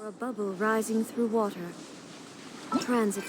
Or a bubble rising through water. Transit.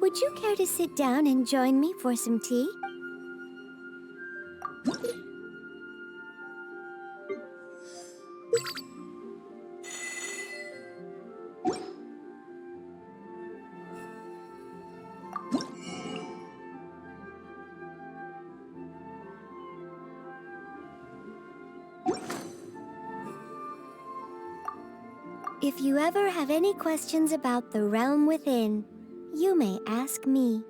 Would you care to sit down and join me for some tea? If you ever have any questions about the realm within, you may ask me.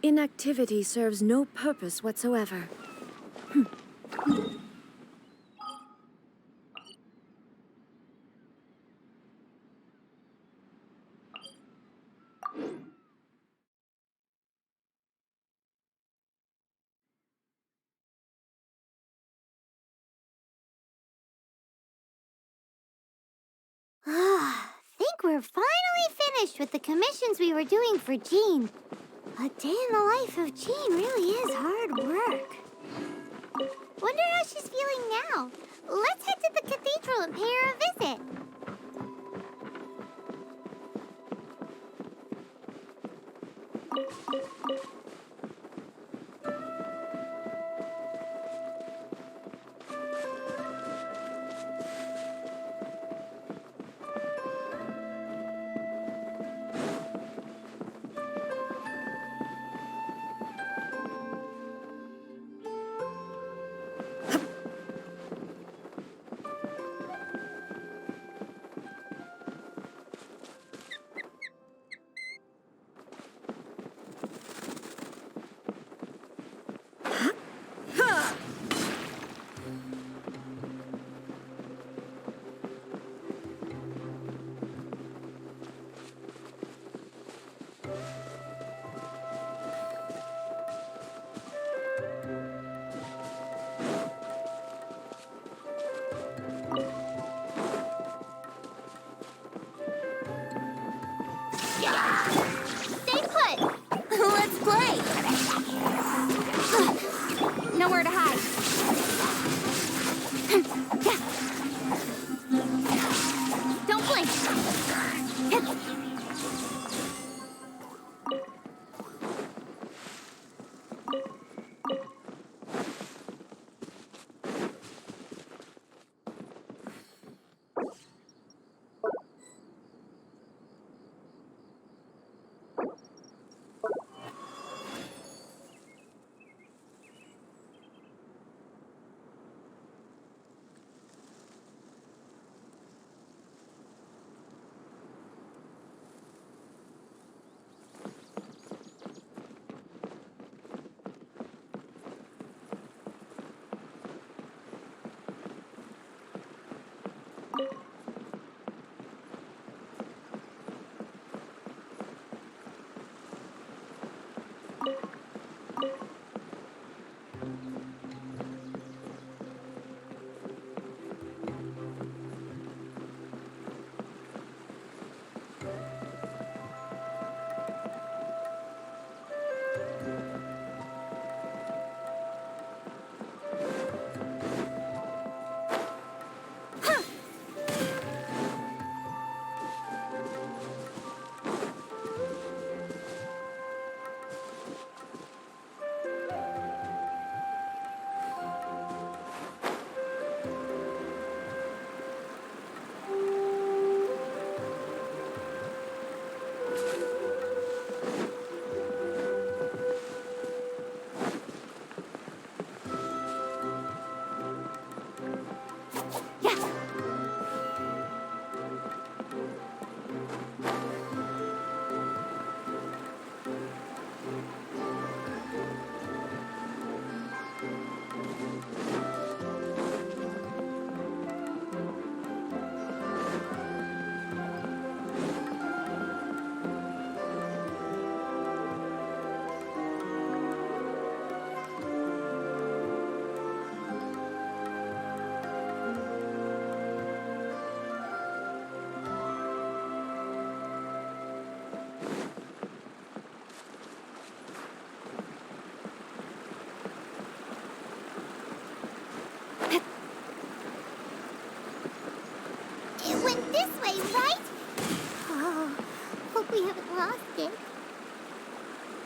Inactivity serves no purpose whatsoever. Think we're finally finished with the commissions we were doing for Jean. A day in the life of Jean really is hard work. Wonder how she's feeling now. Let's head to the cathedral and pay her a visit.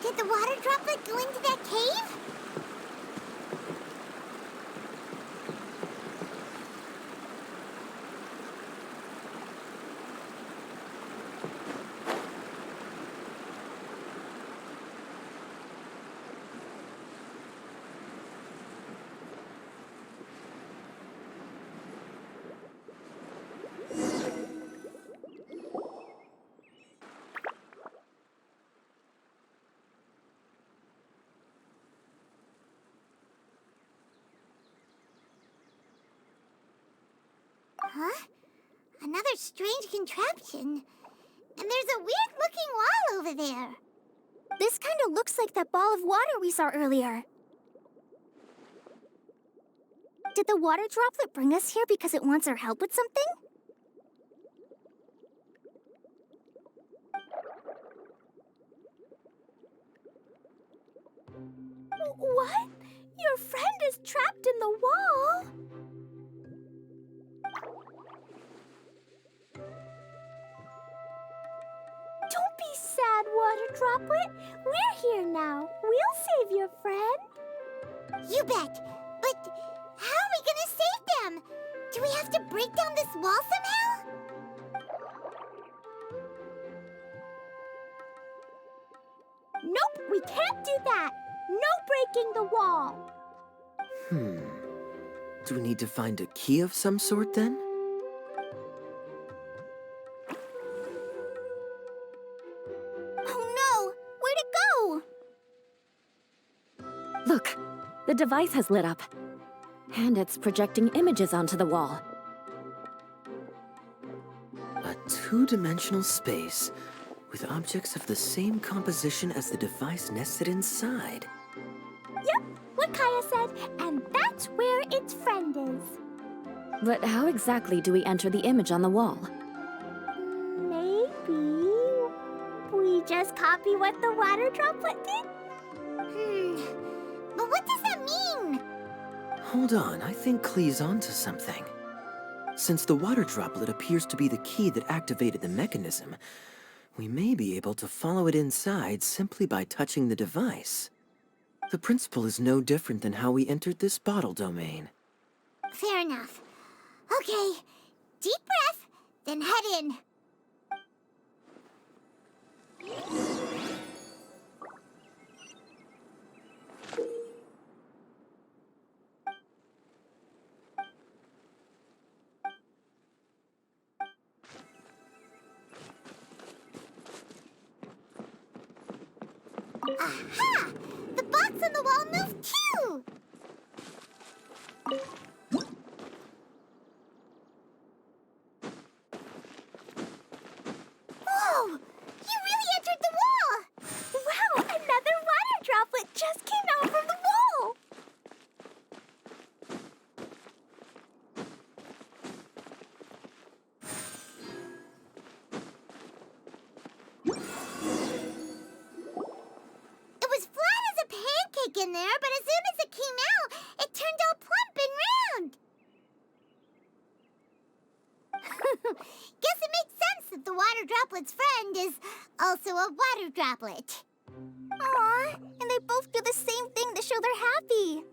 Did the water droplet go into that cave? Huh? Another strange contraption. And there's a weird-looking wall over there. This kind of looks like that ball of water we saw earlier. Did the water droplet bring us here because it wants our help with something? What? Your friend is trapped in the wall? Don't be sad, Water Droplet. We're here now. We'll save your friend. You bet. But how are we gonna save them? Do we have to break down this wall somehow? Nope, we can't do that. No breaking the wall. Do we need to find a key of some sort then? Oh no! Where'd it go? Look, the device has lit up. And it's projecting images onto the wall. A two-dimensional space with objects of the same composition as the device nested inside. Yep, what Kaya said, and that's where its friend is. But how exactly do we enter the image on the wall? Maybe we just copy what the water droplet did? But what does that mean? Hold on, I think Klee's onto something. Since the water droplet appears to be the key that activated the mechanism, we may be able to follow it inside simply by touching the device. The principle is no different than how we entered this bottle domain. Fair enough. Okay, deep breath, then head in. Aha! The box on the wall moved too! Whoa! You really entered the wall! Wow, another water droplet just came out from the wall! It was flat as a pancake in there, but as soon as it came out, it turned all plump and round. Guess it makes sense that the water droplet's friend is also a water droplet. Aw, and they both do the same thing to show they're happy.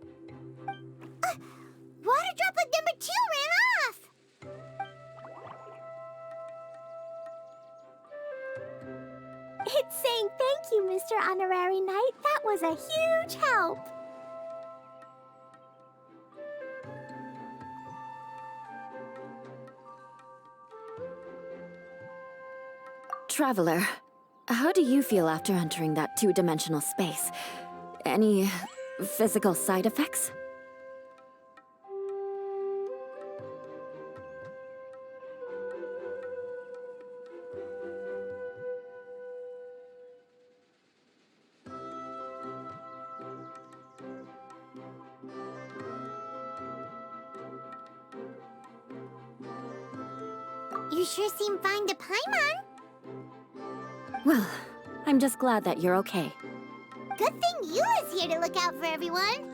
Water droplet number 2 ran off. It's saying thank you, Mr. Honorary Knight. That was a huge help. Traveler, how do you feel after entering that two-dimensional space? Any physical side effects? You sure seem fine to Paimon. Well, I'm just glad that you're okay. Good thing you is here to look out for everyone.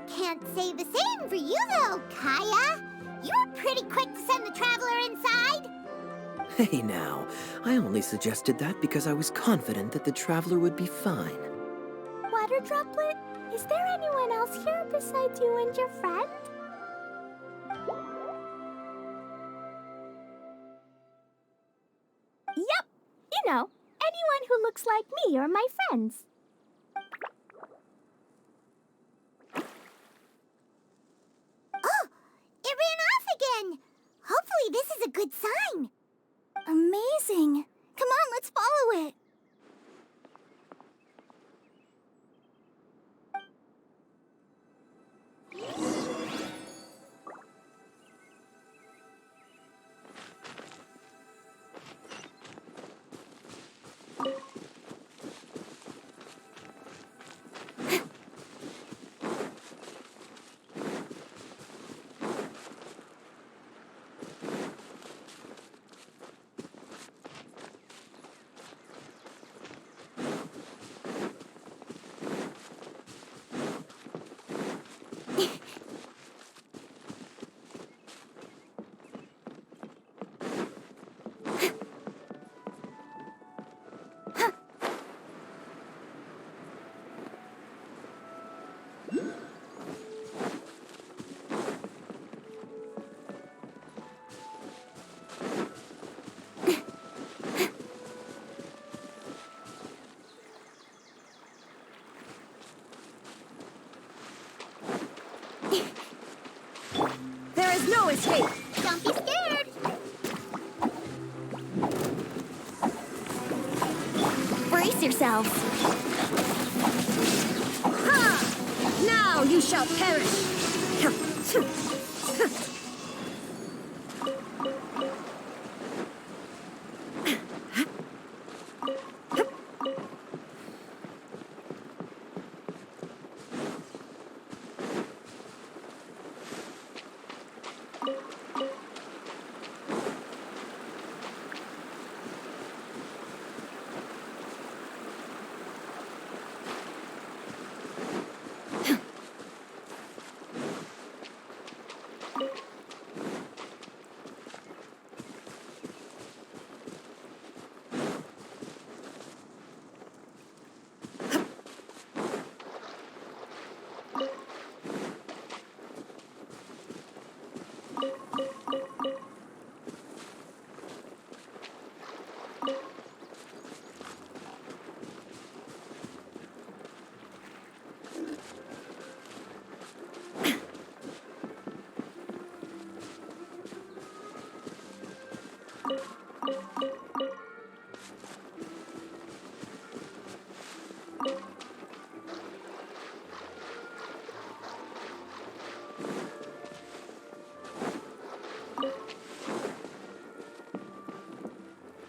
Can't say the same for you, though, Kaya. You were pretty quick to send the traveler inside. Hey now, I only suggested that because I was confident that the traveler would be fine. water droplet? Is there anyone else here besides you and your friend? Yep, you know, anyone who looks like me or my friends. Oh, it ran off again. Hopefully this is a good sign. Amazing. Come on, let's follow it. There is no escape! Don't be scared. Brace yourselves! Ha! Now you shall perish!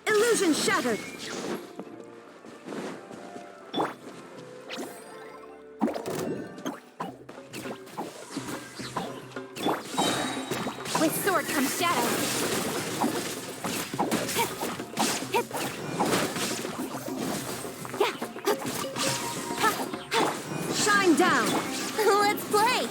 Illusion shattered! With sword comes shadow. Shine down! Let's play!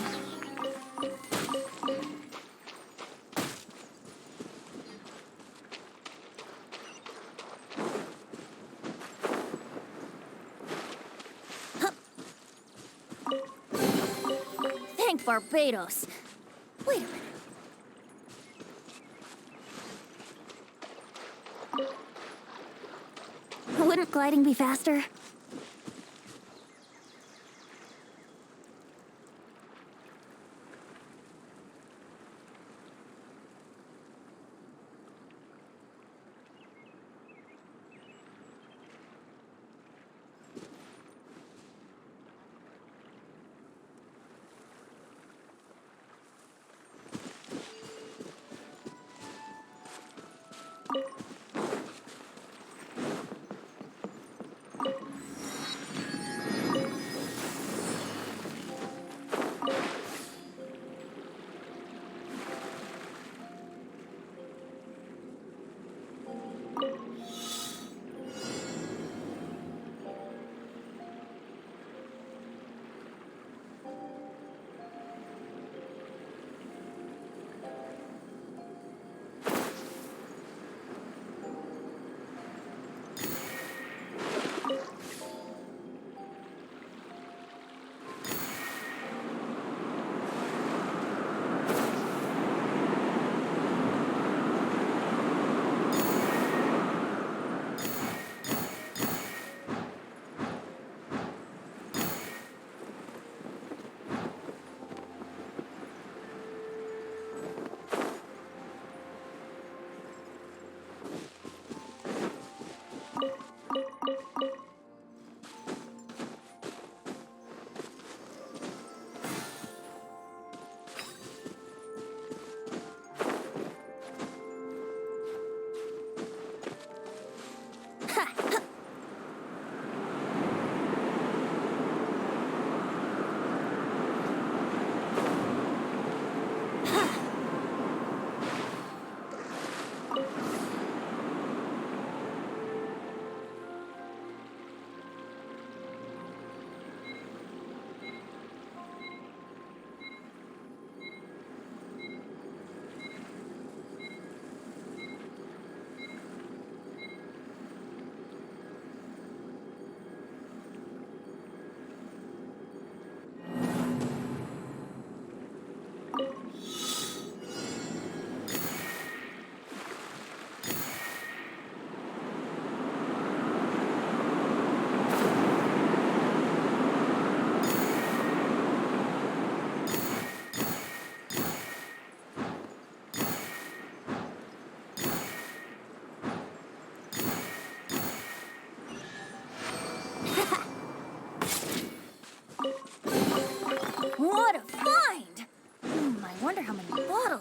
Thank Barbados. Wait a minute. Wouldn't gliding be faster?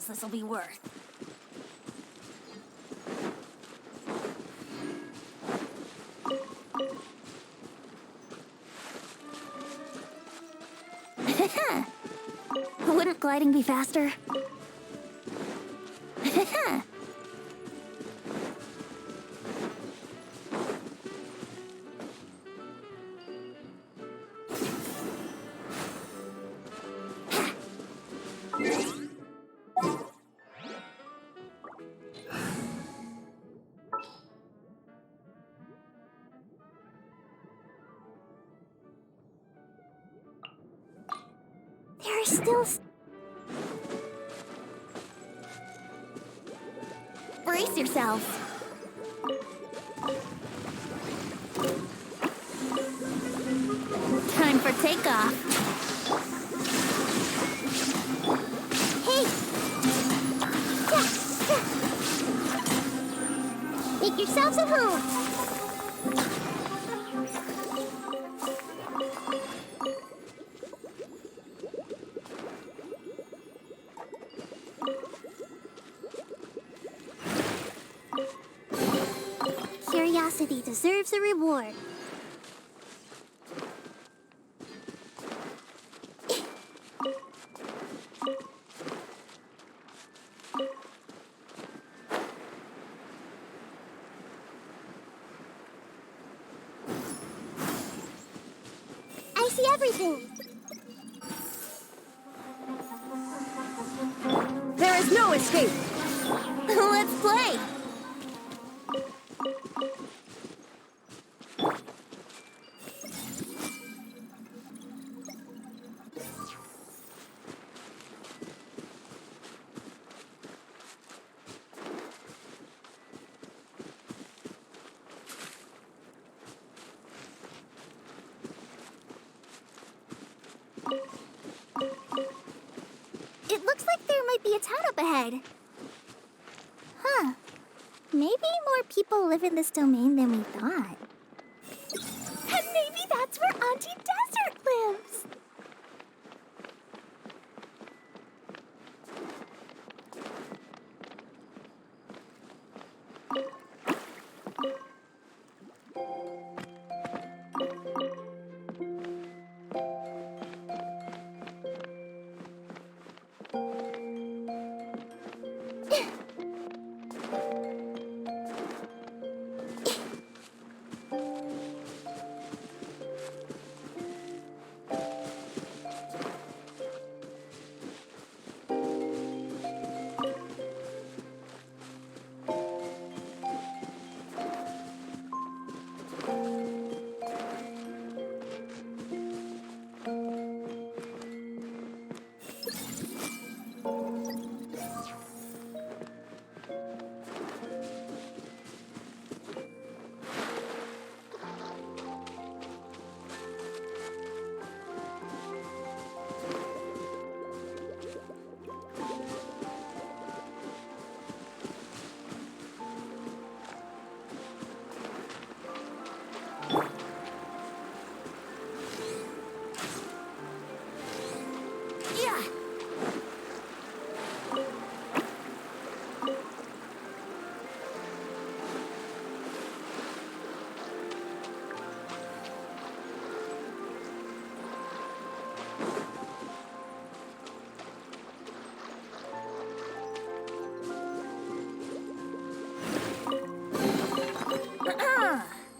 else this'll be worth. Wouldn't gliding be faster? There are still... Brace yourselves. Time for takeoff. Hey! Make yourselves at home. Curiosity deserves a reward. I see everything. There is no escape! Let's play! It looks like there might be a town up ahead. Huh. Maybe more people live in this domain than we thought. And maybe that's where Auntie Desert lives.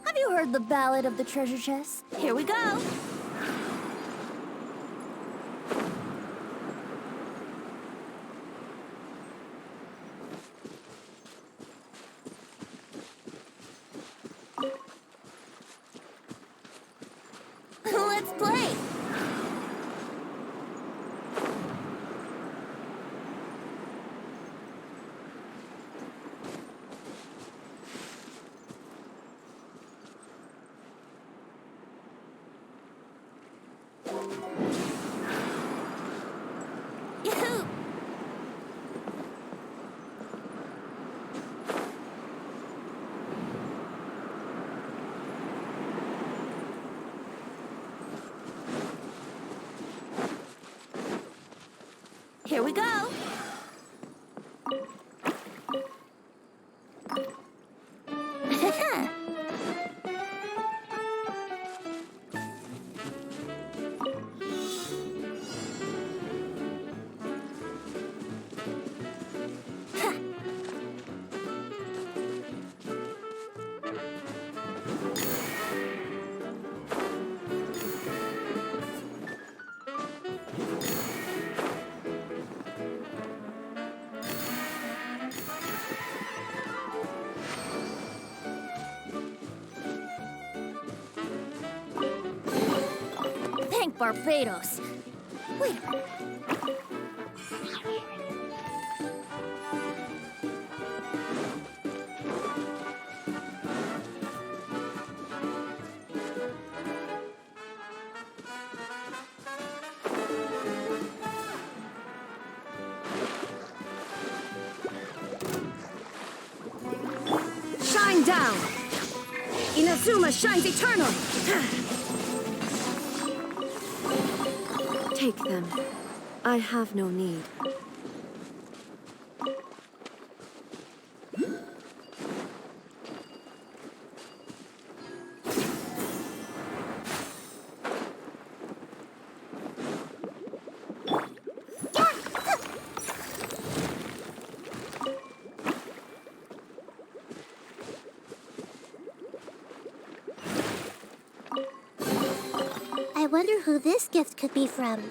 Have you heard the Ballad of the Treasure Chest? Here we go. Let's play. Yahoo! Here we go. Barbados. Wait a minute. Shine down! Inazuma shines eternal! Take them. I have no need. I wonder who this gift could be from.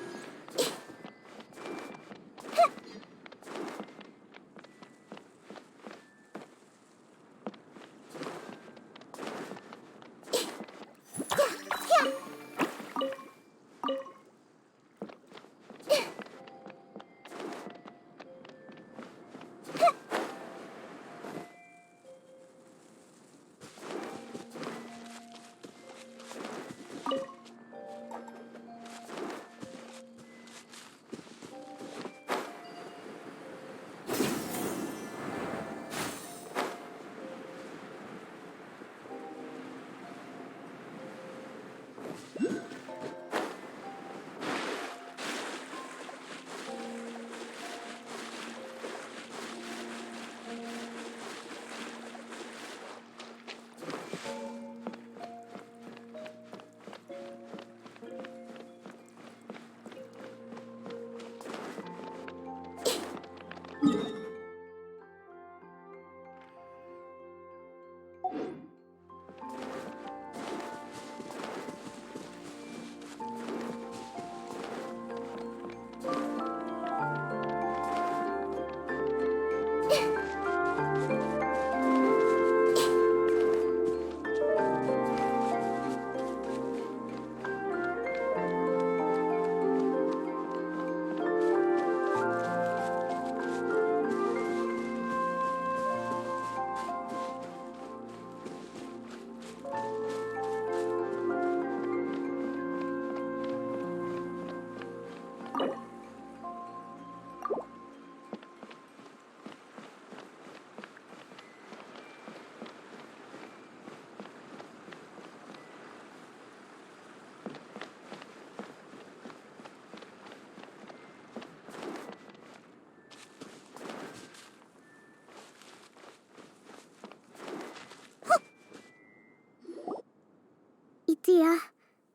Idea,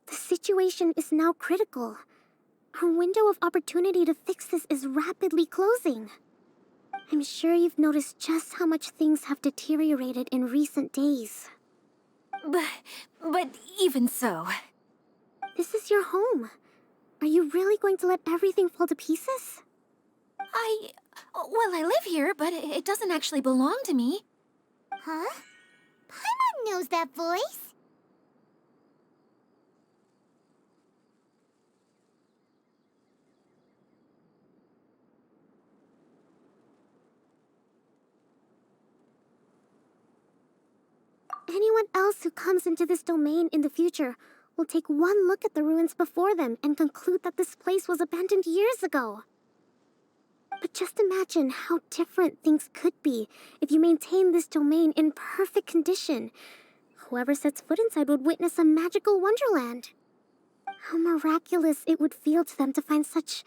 the situation is now critical. Our window of opportunity to fix this is rapidly closing. I'm sure you've noticed just how much things have deteriorated in recent days. But even so... This is your home. Are you really going to let everything fall to pieces? Well, I live here, but it doesn't actually belong to me. Huh? Paimon knows that voice. Anyone else who comes into this domain in the future will take one look at the ruins before them and conclude that this place was abandoned years ago. But just imagine how different things could be if you maintain this domain in perfect condition. Whoever sets foot inside would witness a magical wonderland. How miraculous it would feel to them to find such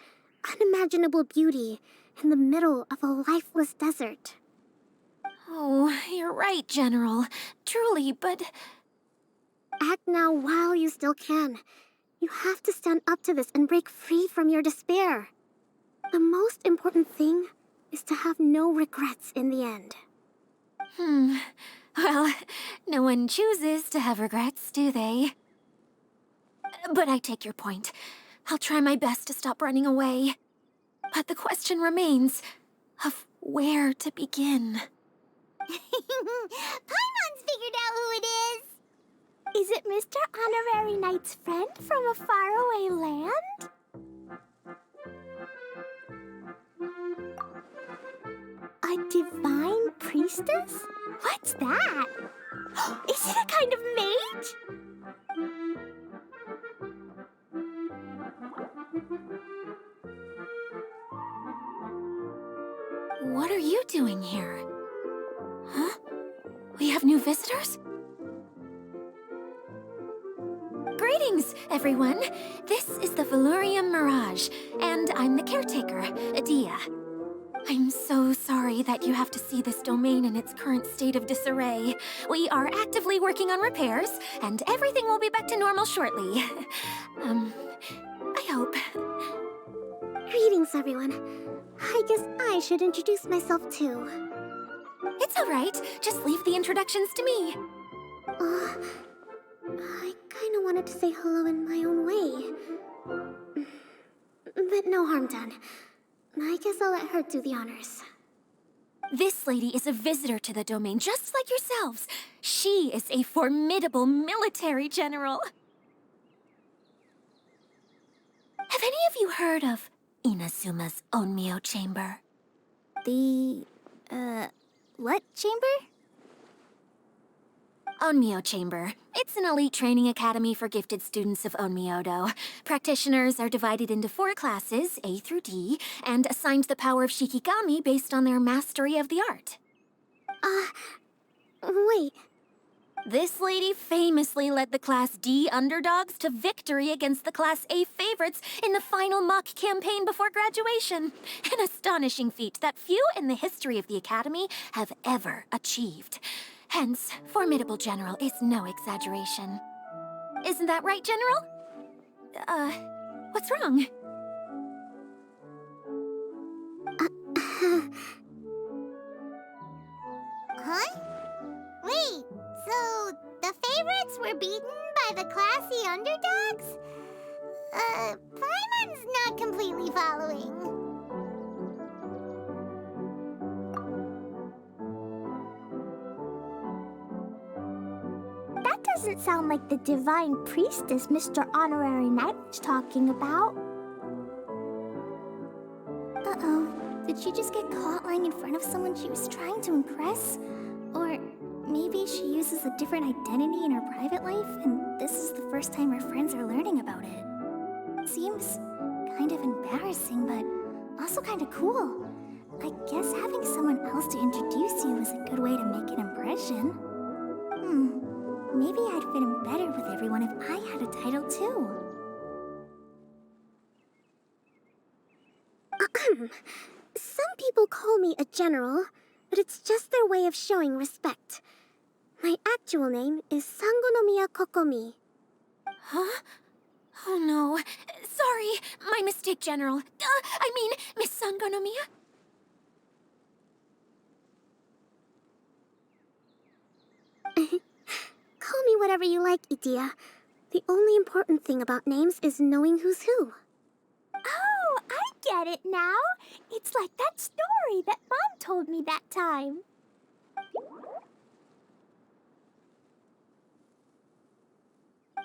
unimaginable beauty in the middle of a lifeless desert. Oh, you're right, General. Truly, but... Act now while you still can. You have to stand up to this and break free from your despair. The most important thing is to have no regrets in the end. Well, no one chooses to have regrets, do they? But I take your point. I'll try my best to stop running away. But the question remains of where to begin. Paimon's figured out who it is. Is it Mr. Honorary Knight's friend from a faraway land? A divine priestess? What's that? Is it a kind of mage? What are you doing here? Huh? We have new visitors? Greetings, everyone. This is the Valurium Mirage, and I'm the caretaker, Adia. I'm so sorry that you have to see this domain in its current state of disarray. We are actively working on repairs, and everything will be back to normal shortly. I hope. Greetings, everyone. I guess I should introduce myself too. It's all right. Just leave the introductions to me. I kinda wanted to say hello in my own way. But no harm done. I guess I'll let her do the honors. This lady is a visitor to the domain, just like yourselves. She is a formidable military general. Have any of you heard of Inazuma's Onmyo Chamber? The, what chamber? Onmyo Chamber. It's an elite training academy for gifted students of Onmyodo. Practitioners are divided into 4 classes, A through D, and assigned the power of Shikigami based on their mastery of the art. Wait. This lady famously led the Class D underdogs to victory against the Class A favorites in the final mock campaign before graduation. An astonishing feat that few in the history of the Academy have ever achieved. Hence, formidable general is no exaggeration. Isn't that right, General? What's wrong? Huh? Wait, so the favorites were beaten by the classy underdogs? Paimon's not completely following. That doesn't sound like the divine priestess Mr. Honorary Knight was talking about. Uh-oh. Did she just get caught lying in front of someone she was trying to impress? Or maybe she uses a different identity in her private life, and this is the first time her friends are learning about it. Seems kind of embarrassing, but also kind of cool. I guess having someone else to introduce you is a good way to make an impression. Maybe I'd fit in better with everyone if I had a title too. Some people call me a general, but it's just their way of showing respect. My actual name is Sangonomiya Kokomi. Huh? Oh no. Sorry, my mistake, General. I mean, Miss Sangonomiya? Call me whatever you like, Idia. The only important thing about names is knowing who's who. Oh, I get it now. It's like that story that Mom told me that time.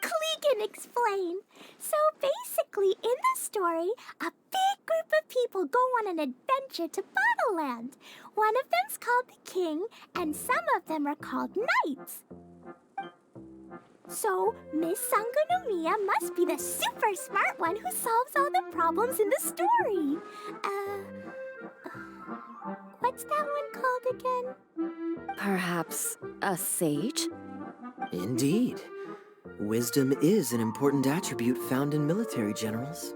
Klee can explain. So basically, in the story, a big group of people go on an adventure to Bottleland. One of them's called the King, and some of them are called Knights. So, Miss Sangonomiya must be the super smart one who solves all the problems in the story. What's that one called again? Perhaps a sage? Indeed. Wisdom is an important attribute found in military generals.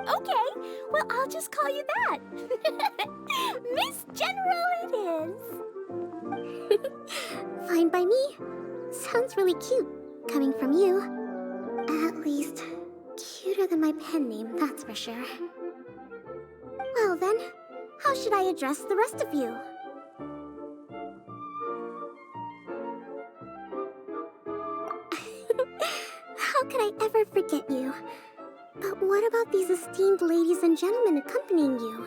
Okay, well, I'll just call you that. Miss General it is. Fine by me. Sounds really cute, coming from you. At least, cuter than my pen name, that's for sure. Well then, how should I address the rest of you? How could I ever forget you? But what about these esteemed ladies and gentlemen accompanying you?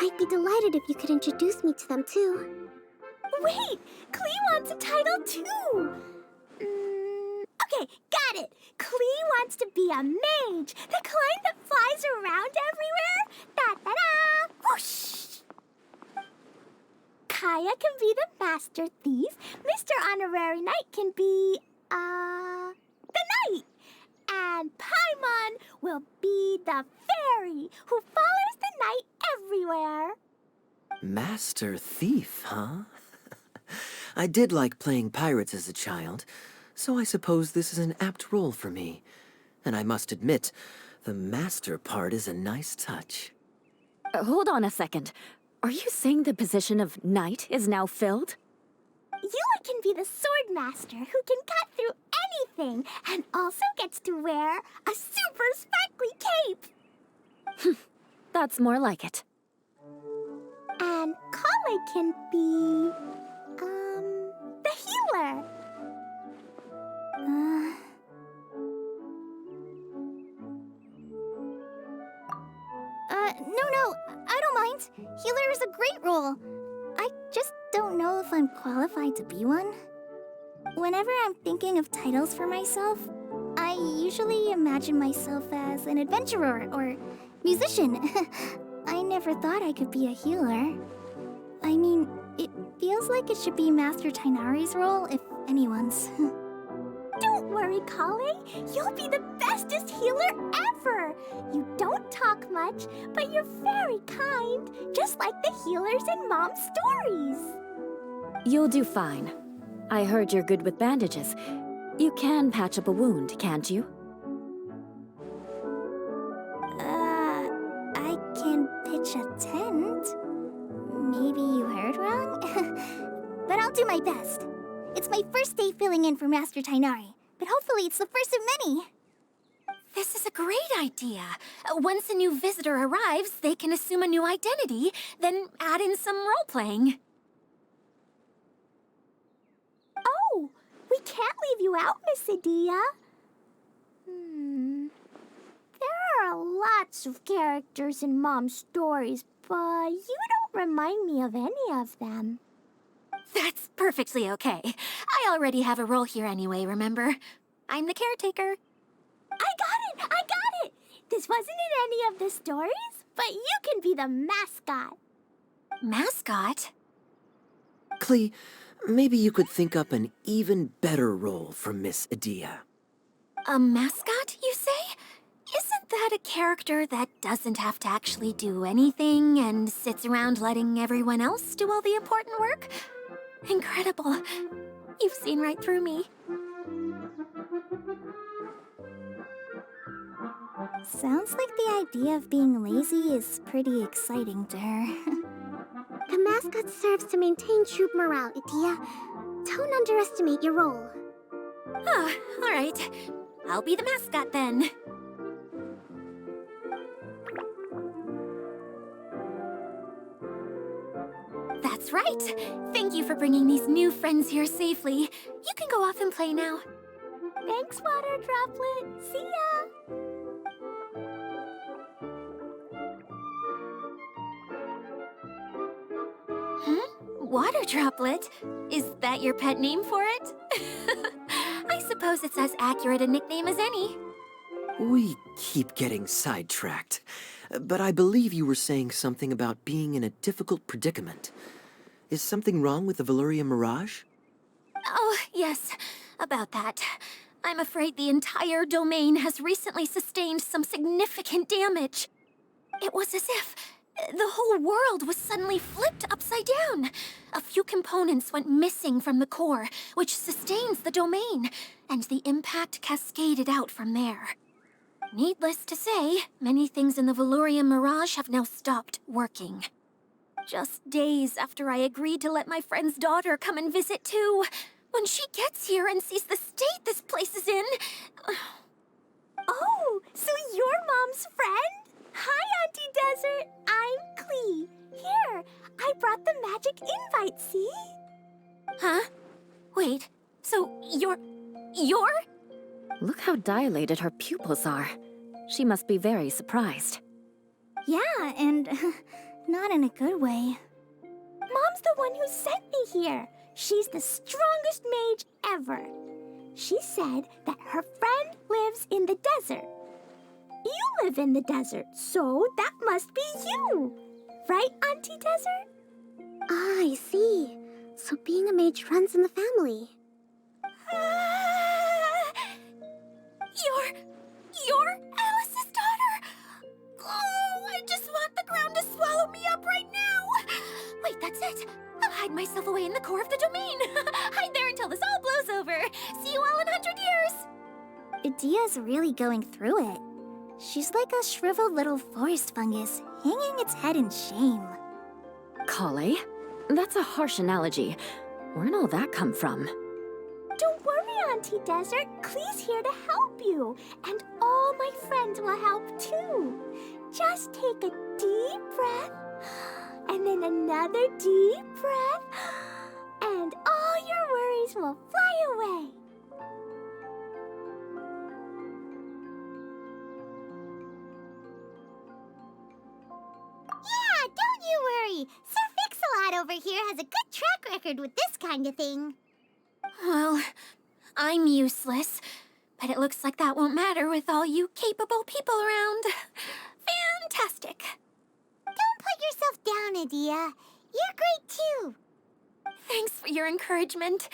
I'd be delighted if you could introduce me to them too. Wait, Klee wants a title too. Okay, got it. Klee wants to be a mage, the kind that flies around everywhere. Da-da-da! Whoosh! Kaya can be the master thief. Mr. Honorary Knight can be, the knight. And Paimon will be the fairy who follows the knight everywhere. Master Thief, huh? I did like playing pirates as a child, so I suppose this is an apt role for me. And I must admit, the master part is a nice touch. Hold on a second. Are you saying the position of knight is now filled? Eula can be the sword master who can cut through anything and also gets to wear a super sparkly cape. That's more like it. And Kale can be, the healer. No, I don't mind. Healer is a great role. I just don't know if I'm qualified to be one. Whenever I'm thinking of titles for myself, I usually imagine myself as an adventurer or musician. I never thought I could be a healer. I mean, it feels like it should be Master Tainari's role, if anyone's. Don't worry, Kale. You'll be the bestest healer ever. You don't talk much, but you're very kind, just like the healers in Mom's stories. You'll do fine. I heard you're good with bandages. You can patch up a wound, can't you? I can pitch a tent. Maybe you heard wrong? But I'll do my best. It's my first day filling in for Master Tainari, but hopefully it's the first of many. This is a great idea. Once a new visitor arrives, they can assume a new identity, then add in some role-playing. Oh, we can't leave you out, Miss Adia. There are lots of characters in Mom's stories, but you don't remind me of any of them. That's perfectly okay. I already have a role here anyway, remember? I'm the caretaker. I got it! This wasn't in any of the stories, but you can be the mascot. Mascot? Klee, maybe you could think up an even better role for Miss Adia. A mascot, you say? Isn't that a character that doesn't have to actually do anything and sits around letting everyone else do all the important work? Incredible. You've seen right through me. Sounds like the idea of being lazy is pretty exciting to her. The mascot serves to maintain troop morale, Adia. Don't underestimate your role. Ah, all right. I'll be the mascot then. That's right. Thank you for bringing these new friends here safely. You can go off and play now. Thanks, Water Droplet. See ya! Water Droplet? Is that your pet name for it? I suppose it's as accurate a nickname as any. We keep getting sidetracked, but I believe you were saying something about being in a difficult predicament. Is something wrong with the Valyria Mirage? Oh, yes, about that. I'm afraid the entire domain has recently sustained some significant damage. It was as if the whole world was suddenly flipped upside down. A few components went missing from the core, which sustains the domain, and the impact cascaded out from there. Needless to say, many things in the Valyria Mirage have now stopped working. Just days after I agreed to let my friend's daughter come and visit too. When she gets here and sees the state this place is in... Oh, so you're Mom's friend? Hi, Auntie Desert. I'm Klee. Here, I brought the magic invite, see? Huh? Wait, so you're... Look how dilated her pupils are. She must be very surprised. Yeah, and not in a good way. Mom's the one who sent me here. She's the strongest mage ever. She said that her friend lives in the desert. You live in the desert, so that must be you. Right, Auntie Desert? Ah, I see. So being a mage runs in the family. You're Alice's daughter! Oh, I just want the ground to swallow me up right now! Wait, that's it! I'll hide myself away in the core of the domain! Hide there until this all blows over! See you all in 100 years! Idia's really going through it. She's like a shriveled little forest fungus, hanging its head in shame. Kale? That's a harsh analogy. Where'd all that come from? Don't worry, Auntie Desert. Klee's here to help you. And all my friends will help too. Just take a deep breath, and then another deep breath, and all your worries will fly away. Yeah, don't you worry. Sir Fix-a-Lot over here has a good track record with this kind of thing. Well, I'm useless, but it looks like that won't matter with all you capable people around. Fantastic! Don't put yourself down, Idia. You're great too. Thanks for your encouragement.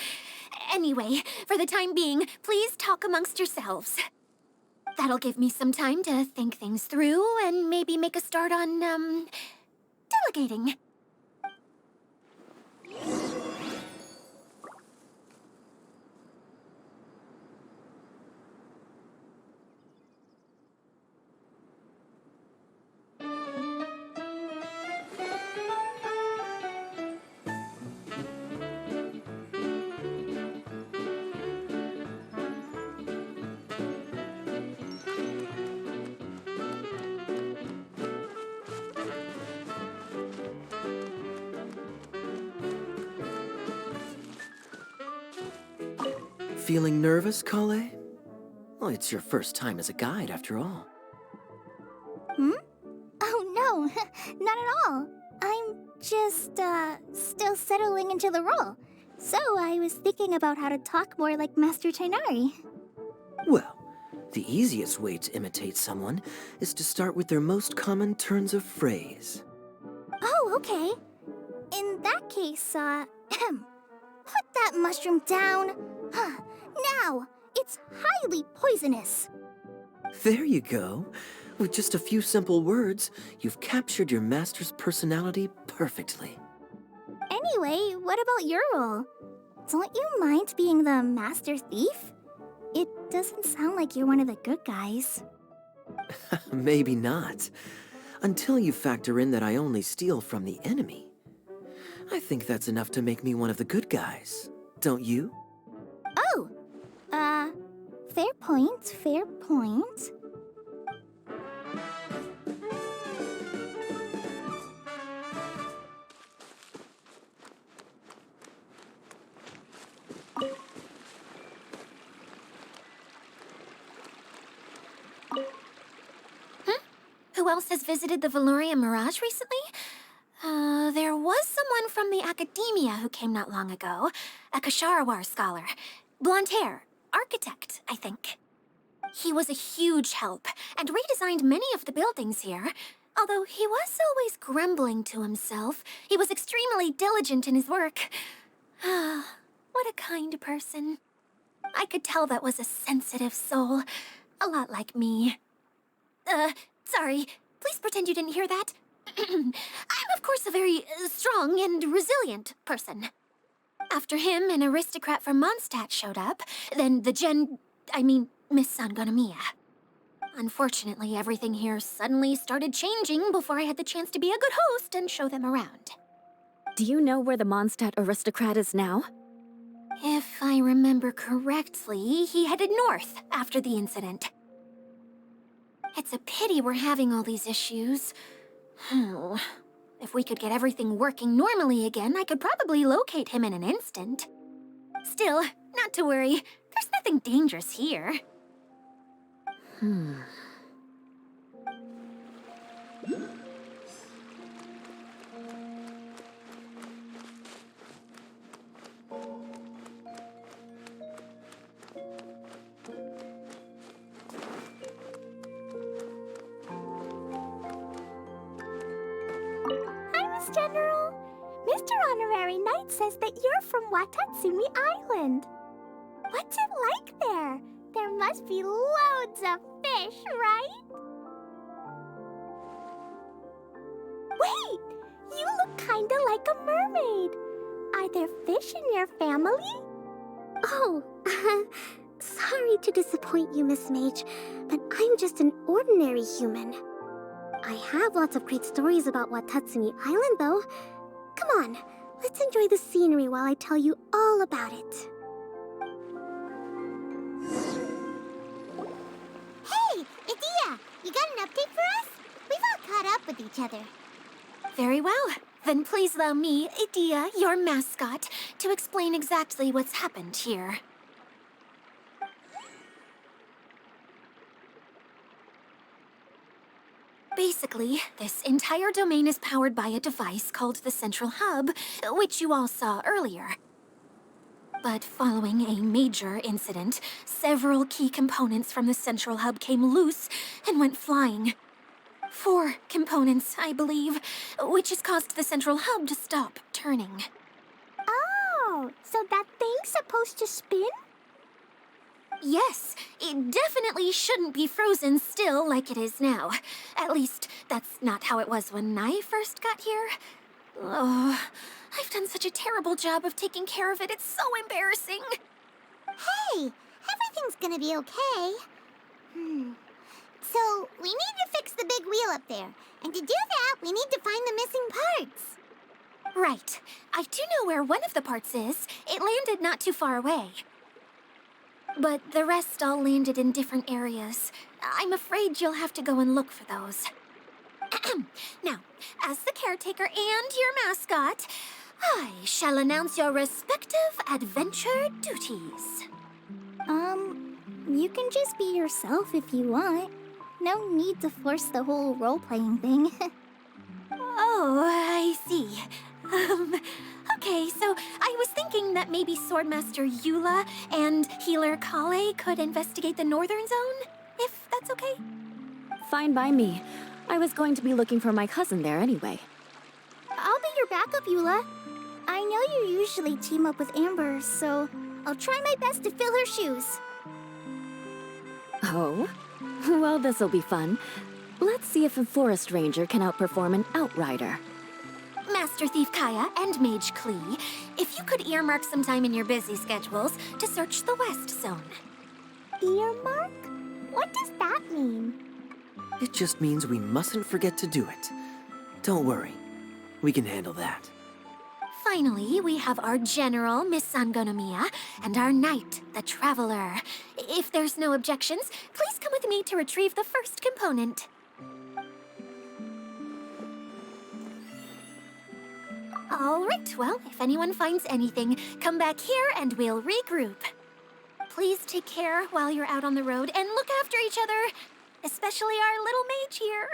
Anyway, for the time being, please talk amongst yourselves. That'll give me some time to think things through and maybe make a start on, delegating. Feeling nervous, Kale? Well, it's your first time as a guide, after all. Oh no, not at all. I'm just, still settling into the role. So I was thinking about how to talk more like Master Chainari. Well, the easiest way to imitate someone is to start with their most common turns of phrase. Oh, okay. In that case, put that mushroom down. Now, it's highly poisonous. There you go. With just a few simple words, you've captured your master's personality perfectly. Anyway, what about your role? Don't you mind being the master thief? It doesn't sound like you're one of the good guys. Maybe not. Until you factor in that I only steal from the enemy. I think that's enough to make me one of the good guys. Don't you? Oh! Fair point, fair point. Who else has visited the Valoria Mirage recently? There was someone from the academia who came not long ago. A Kasharawar scholar. Blonde hair. Architect, I think. He was a huge help, and redesigned many of the buildings here. Although he was always grumbling to himself, he was extremely diligent in his work. What a kind person. I could tell that was a sensitive soul. A lot like me. Sorry. Please pretend you didn't hear that. I'm, of course, a very strong and resilient person. After him, an aristocrat from Mondstadt showed up, then Miss Sangonomiya. Unfortunately, everything here suddenly started changing before I had the chance to be a good host and show them around. Do you know where the Mondstadt aristocrat is now? If I remember correctly, he headed north after the incident. It's a pity we're having all these issues. If we could get everything working normally again, I could probably locate him in an instant. Still, not to worry. There's nothing dangerous here. General? Mr. Honorary Knight says that you're from Watatsumi Island. What's it like there? There must be loads of fish, right? Wait! You look kinda like a mermaid. Are there fish in your family? Oh, sorry to disappoint you, Miss Mage, but I'm just an ordinary human. I have lots of great stories about Watatsumi Island, though. Come on, let's enjoy the scenery while I tell you all about it. Hey, Idia! You got an update for us? We've all caught up with each other. Very well. Then please allow me, Idia, your mascot, to explain exactly what's happened here. Basically, this entire domain is powered by a device called the Central Hub, which you all saw earlier. But following a major incident, several key components from the Central Hub came loose and went flying. 4 components, I believe, which has caused the Central Hub to stop turning. Oh, so that thing's supposed to spin? Yes, it definitely shouldn't be frozen still like it is now. At least, that's not how it was when I first got here. Oh, I've done such a terrible job of taking care of it, it's so embarrassing. Hey, everything's gonna be okay. So, we need to fix the big wheel up there. And to do that, we need to find the missing parts. Right. I do know where one of the parts is. It landed not too far away. But the rest all landed in different areas. I'm afraid you'll have to go and look for those. Now, as the caretaker and your mascot, I shall announce your respective adventure duties. You can just be yourself if you want. No need to force the whole role-playing thing. Oh, I see. Okay, so I was thinking that maybe Swordmaster Eula and Healer Kale could investigate the Northern Zone, if that's okay? Fine by me. I was going to be looking for my cousin there anyway. I'll be your backup, Eula. I know you usually team up with Amber, so I'll try my best to fill her shoes. Oh? Well, this'll be fun. Let's see if a forest ranger can outperform an outrider. Master Thief Kaya and Mage Klee, if you could earmark some time in your busy schedules to search the West Zone. Earmark? What does that mean? It just means we mustn't forget to do it. Don't worry. We can handle that. Finally, we have our General, Miss Sangonomiya, and our Knight, the Traveler. If there's no objections, please come with me to retrieve the first component. All right, well, if anyone finds anything, come back here and we'll regroup. Please take care while you're out on the road and look after each other, especially our little mage here.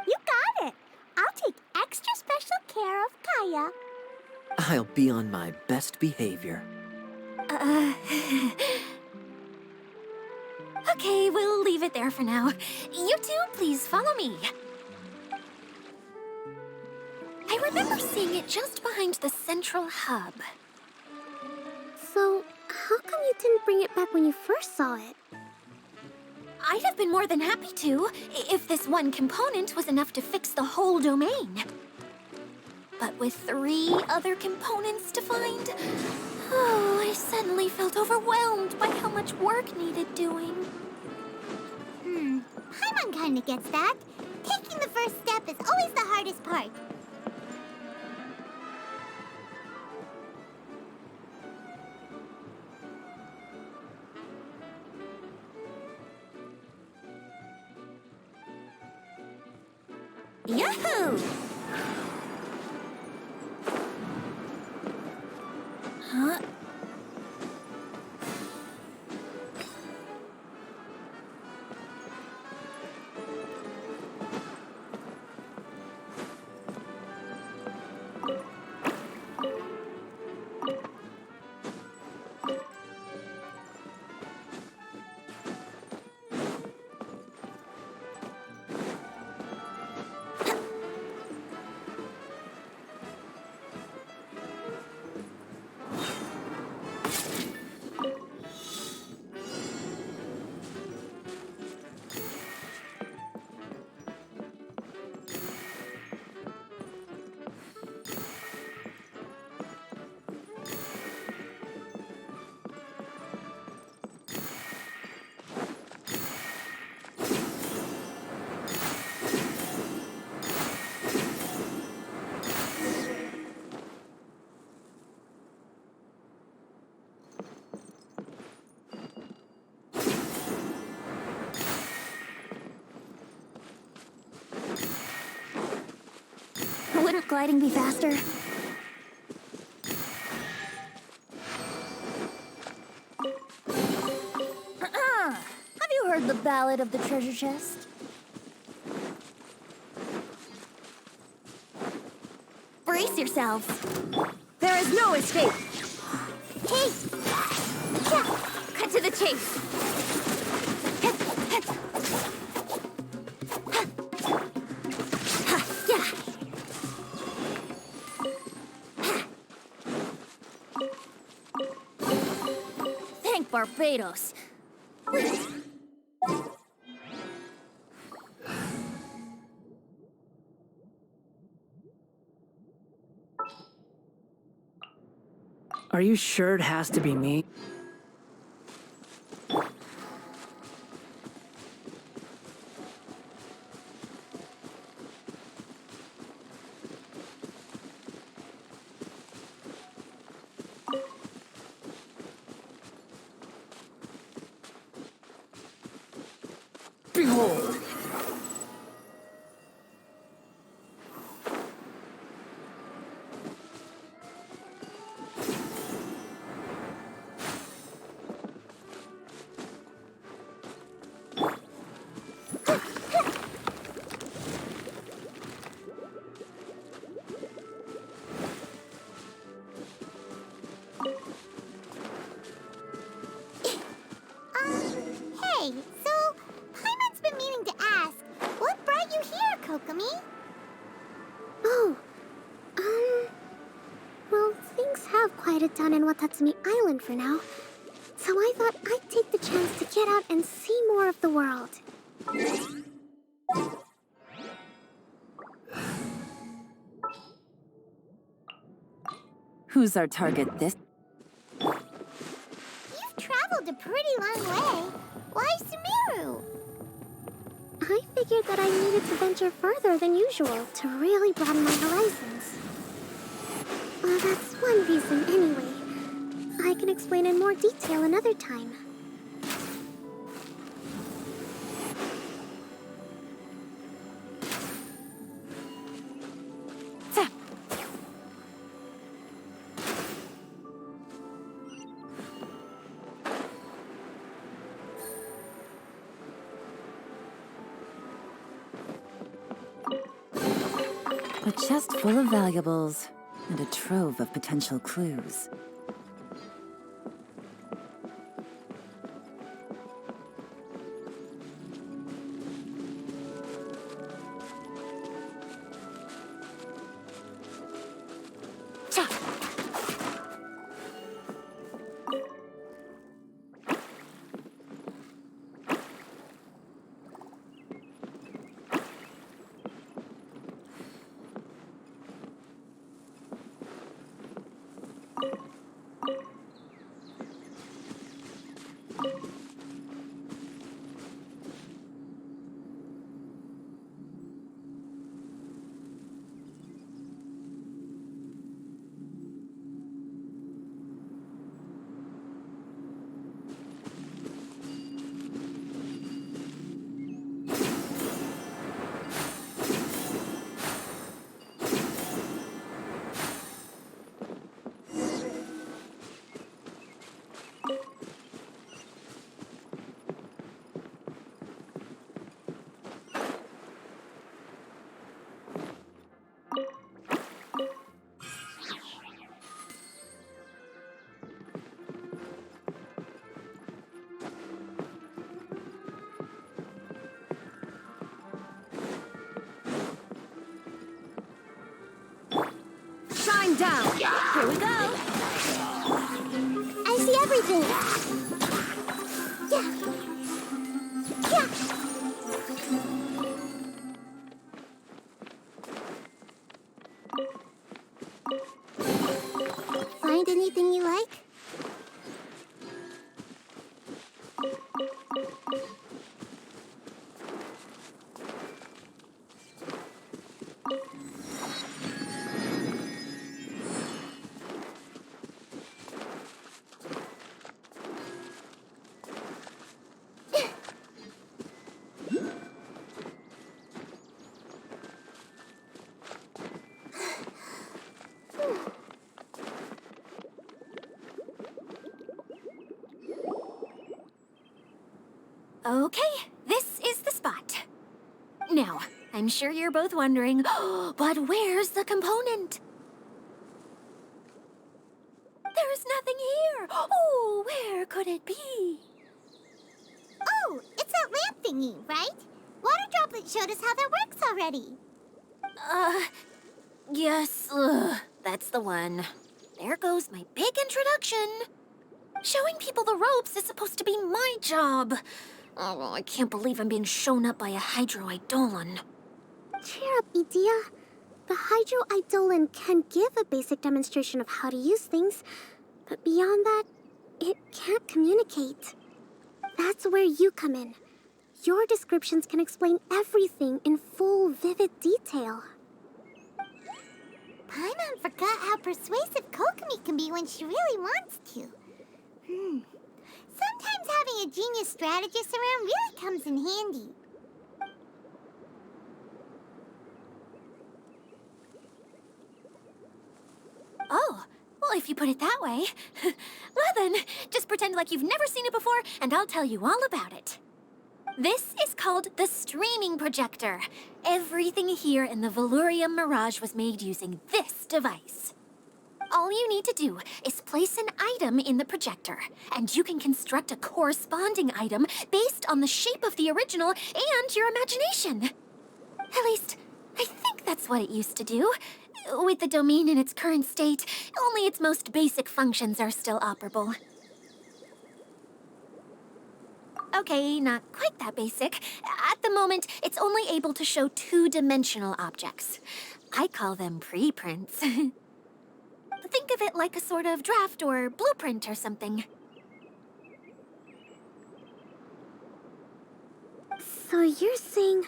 You got it. I'll take extra special care of Kaya. I'll be on my best behavior. Okay, we'll leave it there for now. You two, please follow me. I remember seeing it just behind the Central Hub. So, how come you didn't bring it back when you first saw it? I'd have been more than happy to, if this one component was enough to fix the whole domain. But with 3 other components to find, oh, I suddenly felt overwhelmed by how much work needed doing. Paimon kinda gets that. Taking the first step is always the hardest part. Yahoo! Huh? gliding be faster? Have you heard the ballad of the treasure chest? Brace yourselves. There is no escape. Hey! Cut to the chase. Thank Barbados. Are you sure it has to be me? Behold! Hey, so Paimon's been meaning to ask, what brought you here, Kokomi? Oh, well, things have quieted down in Watatsumi Island for now. So I thought I'd take the chance to get out and see more of the world. Who's our target this? You've traveled a pretty long way. Why Sumeru? I figured that I needed to venture further than usual to really broaden my horizons. Well, that's one reason anyway. I can explain in more detail another time. A chest full of valuables and a trove of potential clues. Shine down! Here we go! I see everything! Yeah! Find anything you like? Okay, this is the spot. Now, I'm sure you're both wondering, but where's the component? There's nothing here. Oh, where could it be? Oh, it's that lamp thingy, right? Water Droplet showed us how that works already. Yes, that's the one. There goes my big introduction. Showing people the ropes is supposed to be my job. Oh, I can't believe I'm being shown up by a Hydroidolon. Cheer up, Edea. The Hydroidolon can give a basic demonstration of how to use things, but beyond that, it can't communicate. That's where you come in. Your descriptions can explain everything in full, vivid detail. Paimon forgot how persuasive Kokomi can be when she really wants to. Sometimes having a genius strategist around really comes in handy. Oh, well, if you put it that way. Well then, just pretend like you've never seen it before, and I'll tell you all about it. This is called the streaming projector. Everything here in the Valurium Mirage was made using this device. All you need to do is place an item in the projector, and you can construct a corresponding item based on the shape of the original and your imagination. At least, I think that's what it used to do. With the domain in its current state, only its most basic functions are still operable. Okay, not quite that basic. At the moment, it's only able to show two-dimensional objects. I call them preprints. Think of it like a sort of draft or blueprint or something. So you're saying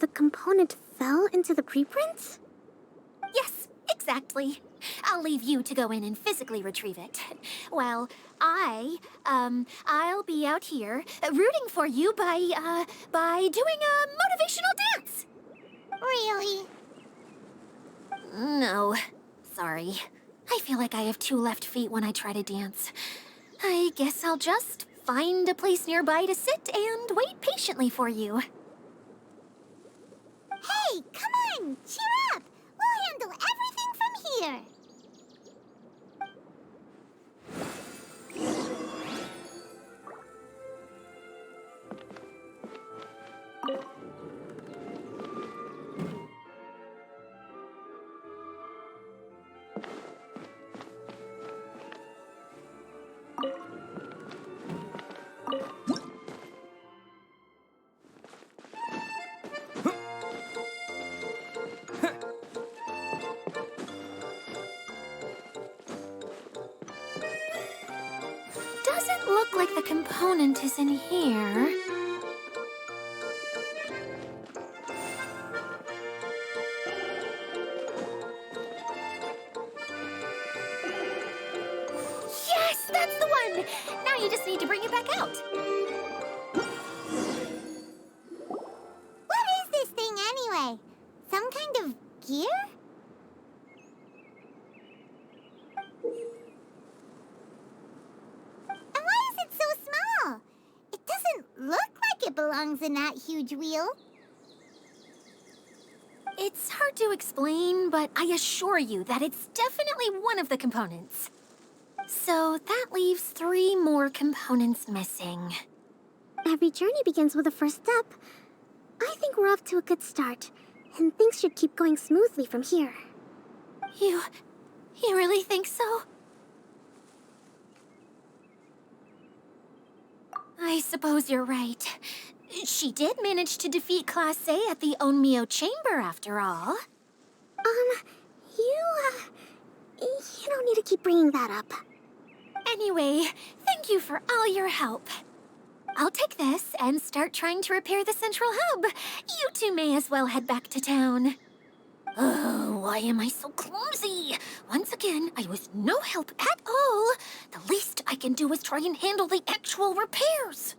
the component fell into the preprints? Yes, exactly. I'll leave you to go in and physically retrieve it. Well, I'll be out here rooting for you by doing a motivational dance. Really? No, sorry. I feel like I have two left feet when I try to dance. I guess I'll just find a place nearby to sit and wait patiently for you. Hey, come on! Cheer up! We'll handle everything from here! Doesn't look like the component is in here. Yes, that's the one! Now you just need to bring it back out. What is this thing anyway? Some kind of gear? And why is it so small? It doesn't look like it belongs in that huge wheel. It's hard to explain, but I assure you that it's definitely one of the components. So that leaves 3 more components missing. Every journey begins with a first step. I think we're off to a good start, and things should keep going smoothly from here. You really think so? I suppose you're right. She did manage to defeat Class A at the Onmyo Chamber, after all. You don't need to keep bringing that up. Anyway, thank you for all your help. I'll take this and start trying to repair the central hub. You two may as well head back to town. Oh, why am I so clumsy? Once again, I was no help at all. The least I can do is try and handle the actual repairs.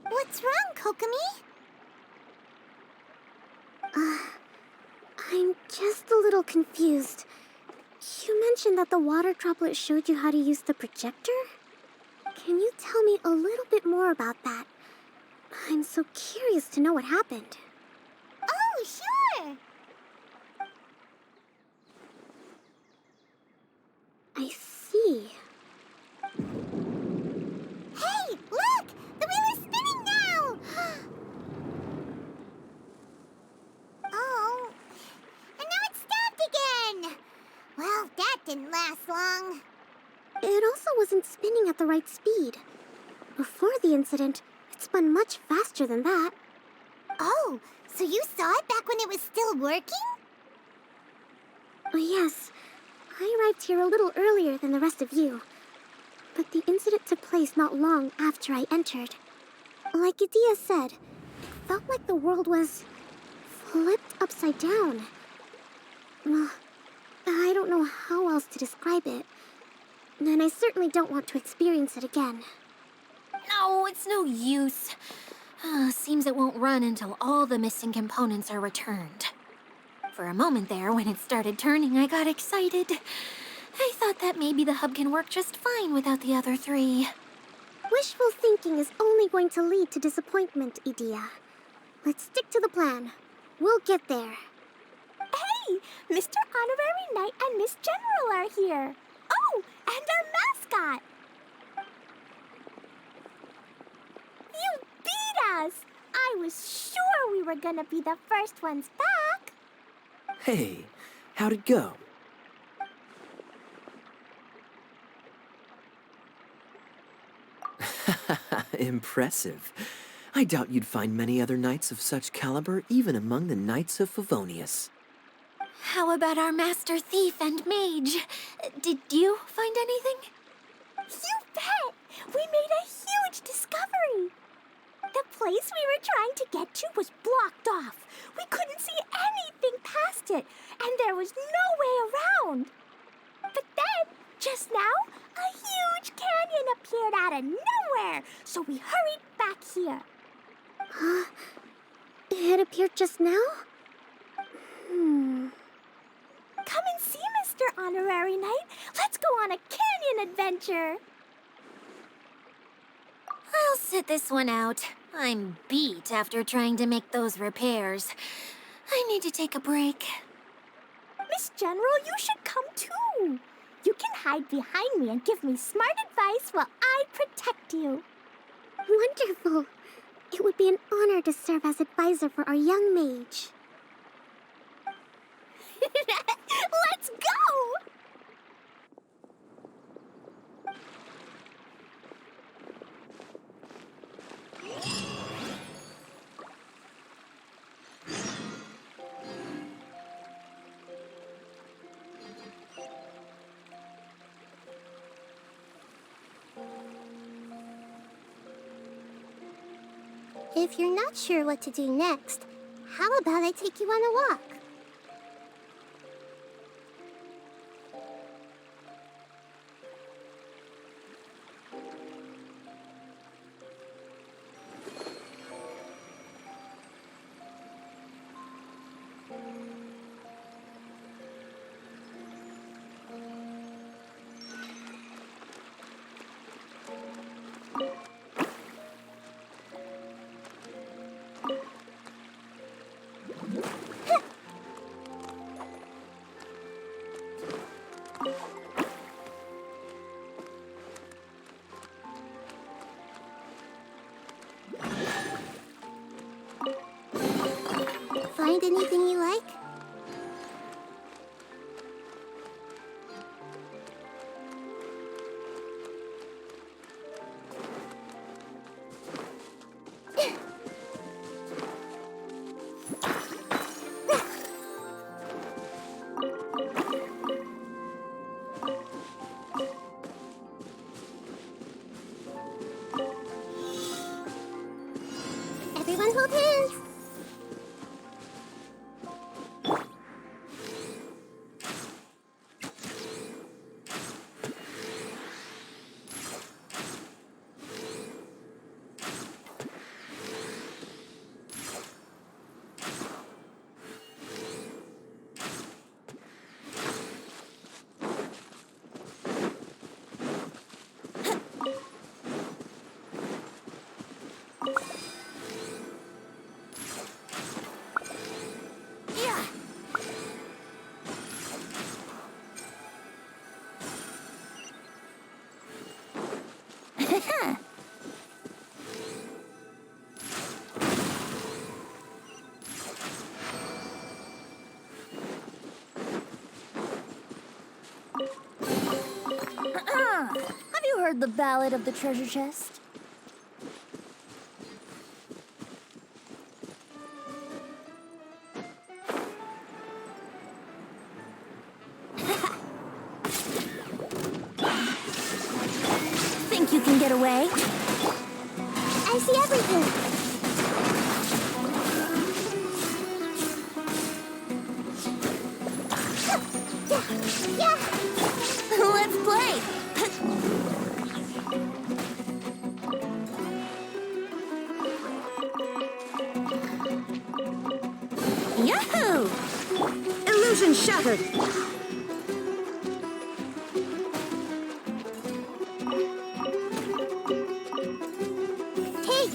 What's wrong, Kokomi? I'm just a little confused. You mentioned that the water droplet showed you how to use the projector? Can you tell me a little bit more about that? I'm so curious to know what happened. Oh, sure! I see. Hey, look! The wheel is spinning now! Oh, and now it's stopped again! Well, that didn't last long. It also wasn't spinning at the right speed. Before the incident, it spun much faster than that. Oh, so you saw it back when it was still working? Yes, I arrived here a little earlier than the rest of you. But the incident took place not long after I entered. Like Idia said, it felt like the world was flipped upside down. Well, I don't know how else to describe it. And I certainly don't want to experience it again. No, it's no use. Seems it won't run until all the missing components are returned. For a moment there, when it started turning, I got excited. I thought that maybe the hub can work just fine without the other three. Wishful thinking is only going to lead to disappointment, Idia. Let's stick to the plan. We'll get there. Hey, Mr. Honorary Knight and Miss General are here. Oh, and our mascot. You beat us! I was sure we were gonna be the first ones back. Hey, how'd it go? Impressive. I doubt you'd find many other knights of such caliber even among the Knights of Favonius. How about our master thief and mage? Did you find anything? You bet! We made a huge discovery. The place we were trying to get to was blocked off. We couldn't see anything past it, and there was no way around. But then, just now, a huge canyon appeared out of nowhere, so we hurried back here. It appeared just now? Come and see, Mr. Honorary Knight. Let's go on a canyon adventure. I'll sit this one out. I'm beat after trying to make those repairs. I need to take a break. Miss General, you should come too. You can hide behind me and give me smart advice while I protect you. Wonderful. It would be an honor to serve as advisor for our young mage. Let's go! If you're not sure what to do next, how about I take you on a walk? Find anything you like? Everyone hold hands. Have you heard the ballad of the treasure chest? Think you can get away? I see everything. Yeah. Let's play! Yahoo! Illusion shattered! Hey.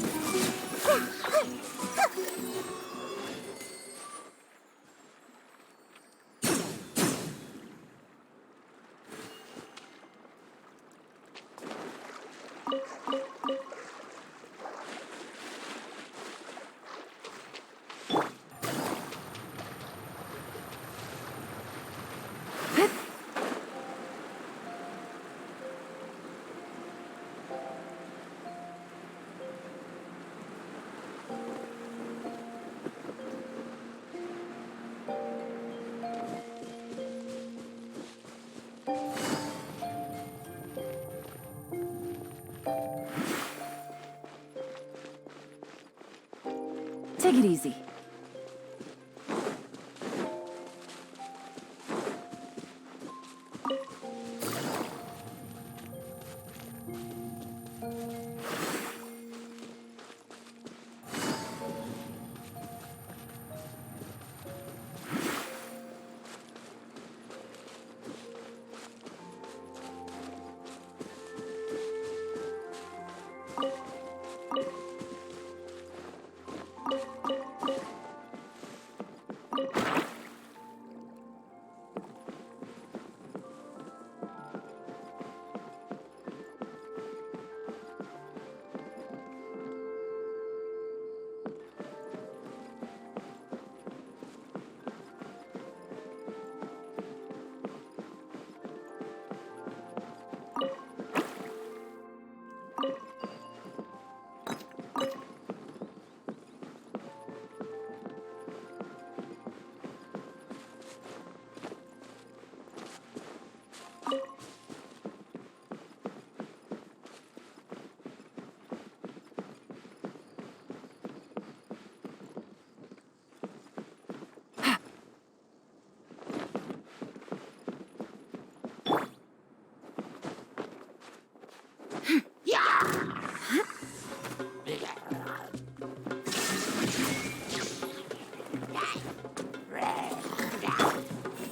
Take it easy.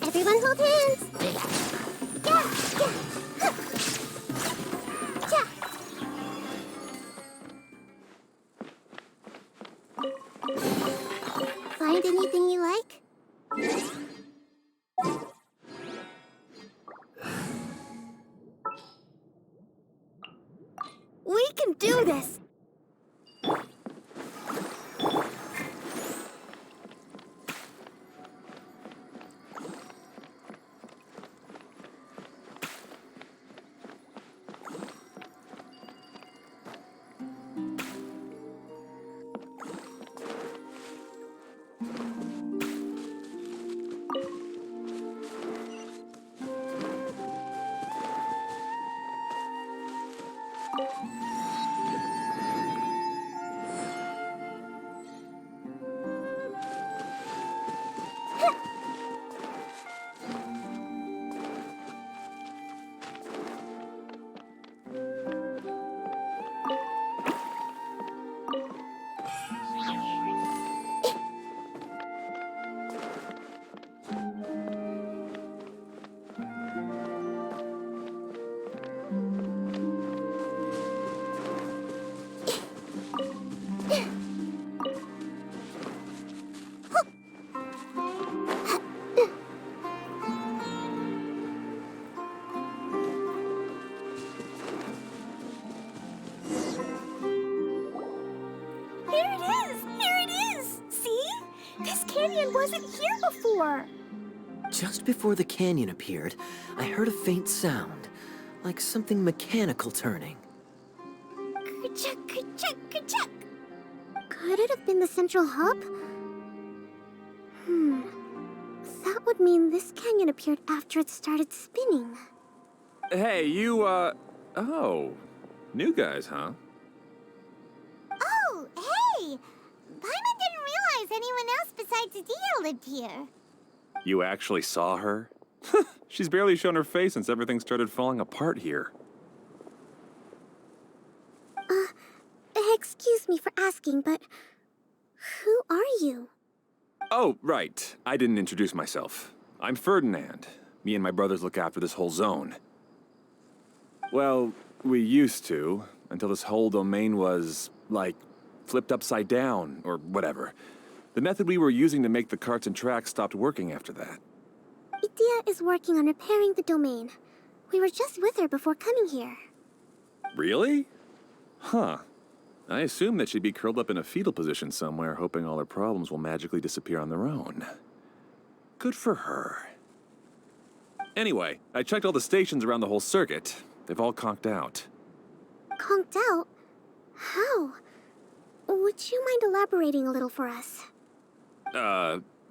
Everyone hold hands. Yeah. Yeah. Find anything you like? We can do this! Wasn't here before. Just before the canyon appeared, I heard a faint sound, like something mechanical turning. Ka-chuck, ka-chuck, ka-chuck. Could it have been the central hub? That would mean this canyon appeared after it started spinning. Hey, you, oh. New guys, huh? Oh, hey! Paimon didn't realize anyone else besides Dia lived here. You actually saw her? She's barely shown her face since everything started falling apart here. Excuse me for asking, but who are you? Oh, right. I didn't introduce myself. I'm Ferdinand. Me and my brothers look after this whole zone. Well, we used to, until this whole domain was, like, flipped upside down, or whatever. The method we were using to make the carts and tracks stopped working after that. Idia is working on repairing the domain. We were just with her before coming here. Really? Huh. I assume that she'd be curled up in a fetal position somewhere, hoping all her problems will magically disappear on their own. Good for her. Anyway, I checked all the stations around the whole circuit. They've all conked out. Conked out? How? Would you mind elaborating a little for us?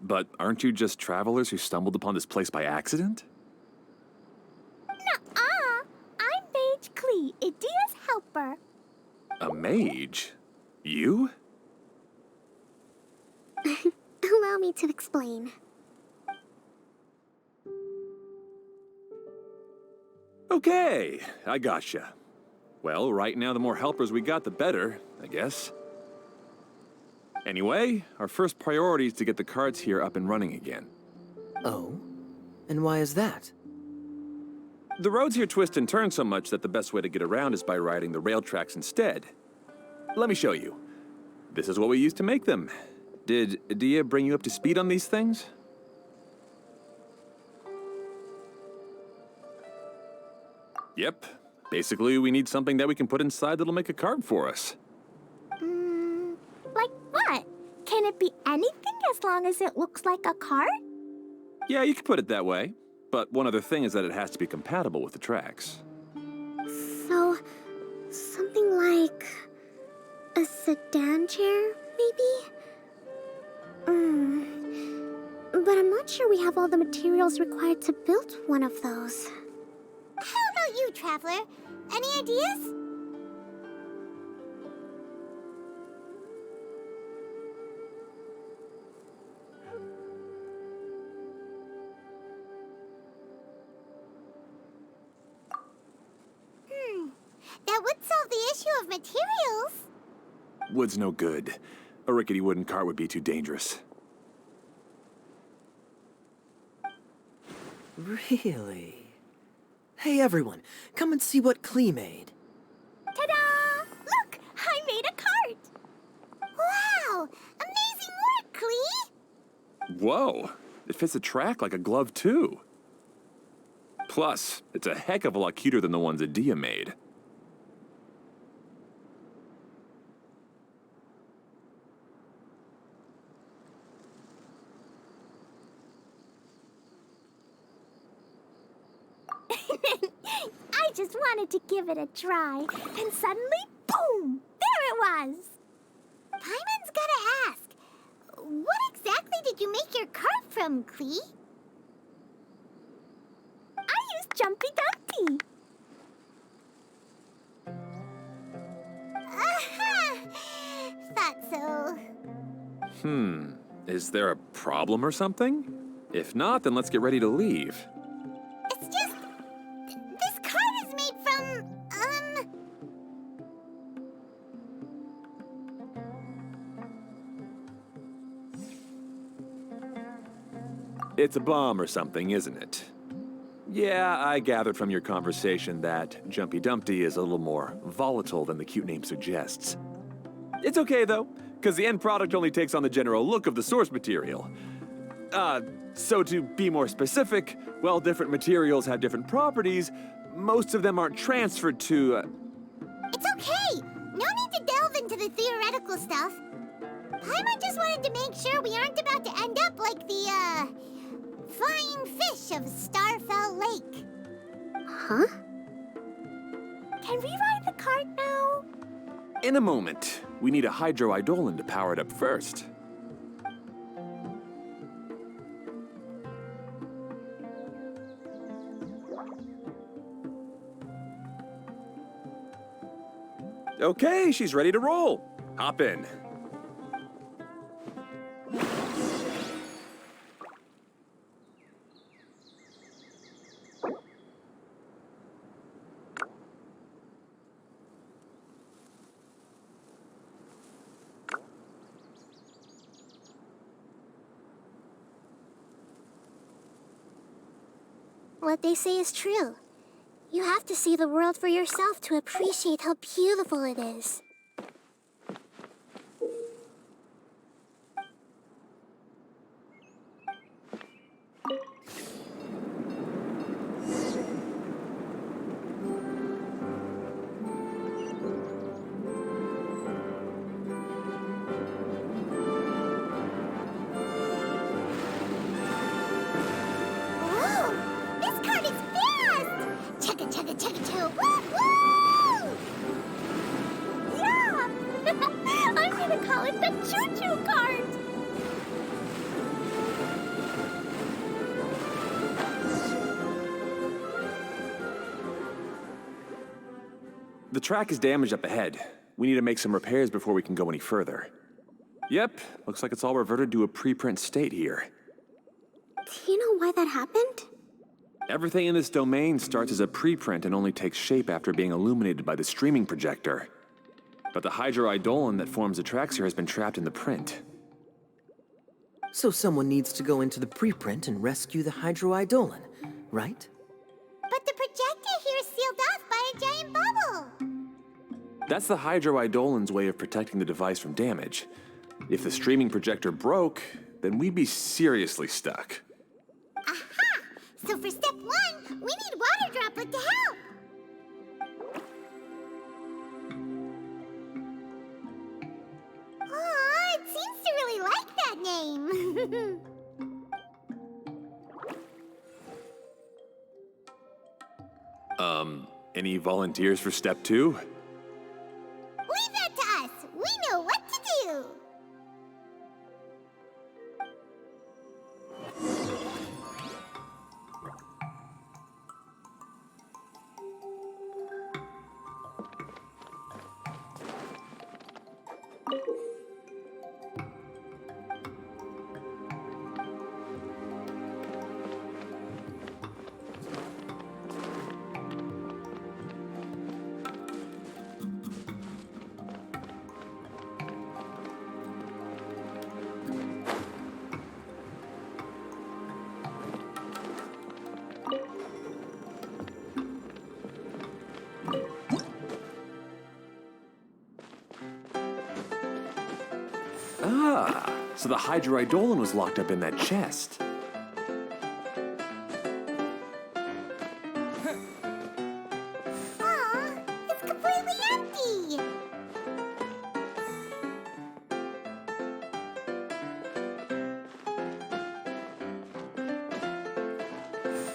But aren't you just travelers who stumbled upon this place by accident? Nuh-uh. I'm Mage Klee, Idia's helper. A mage? You? Allow me to explain. Okay, I gotcha. Well, right now the more helpers we got, the better, I guess. Anyway, our first priority is to get the carts here up and running again. Oh? And why is that? The roads here twist and turn so much that the best way to get around is by riding the rail tracks instead. Let me show you. This is what we used to make them. Did Dia bring you up to speed on these things? Yep. Basically, we need something that we can put inside that'll make a cart for us. Like what? Can it be anything as long as it looks like a cart? Yeah, you could put it that way. But one other thing is that it has to be compatible with the tracks. So, something like a sedan chair, maybe? But I'm not sure we have all the materials required to build one of those. How about you, Traveler? Any ideas? That would solve the issue of materials. Wood's no good. A rickety wooden cart would be too dangerous. Really? Hey everyone, come and see what Klee made. Ta-da! Look! I made a cart! Wow! Amazing work, Klee! Whoa! It fits the track like a glove, too. Plus, it's a heck of a lot cuter than the ones that Dia made. just wanted to give it a try. And suddenly, boom! There it was! Paimon's gotta ask, what exactly did you make your cart from, Klee? I used Jumpy Dumpty. Aha! Thought so. Is there a problem or something? If not, then let's get ready to leave. It's just... this cart is made from, It's a bomb or something, isn't it? Yeah, I gathered from your conversation that Jumpy Dumpty is a little more volatile than the cute name suggests. It's okay, though, because the end product only takes on the general look of the source material. So to be more specific, while different materials have different properties, most of them aren't transferred to, It's okay. No need to delve into the theoretical stuff. Paimon just wanted to make sure we aren't about to end up like the, flying fish of Starfell Lake. Huh? Can we ride the cart now? In a moment. We need a hydroidolin to power it up first. Okay, she's ready to roll. Hop in. What they say is true. You have to see the world for yourself to appreciate how beautiful it is. Whoa! This cart is fast! Chugga chugga chugga chugga! Woo woo! Yeah! I'm gonna call it the choo-choo cart! The track is damaged up ahead. We need to make some repairs before we can go any further. Yep, looks like it's all reverted to a preprint state here. Do you know why that happened? Everything in this domain starts as a preprint and only takes shape after being illuminated by the streaming projector. But the hydroidolin that forms the tracks here has been trapped in the print. So someone needs to go into the preprint and rescue the hydroidolin, right? But the projector here is sealed off by a giant bubble. That's the hydroidolin's way of protecting the device from damage. If the streaming projector broke, then we'd be seriously stuck. Aha! So for step 1, we need water droplet to help. Aw, it seems to really like that name. Any volunteers for step 2? Leave that to us. We know what to do. Ah, so the hydroidolin was locked up in that chest. Aw, it's completely empty.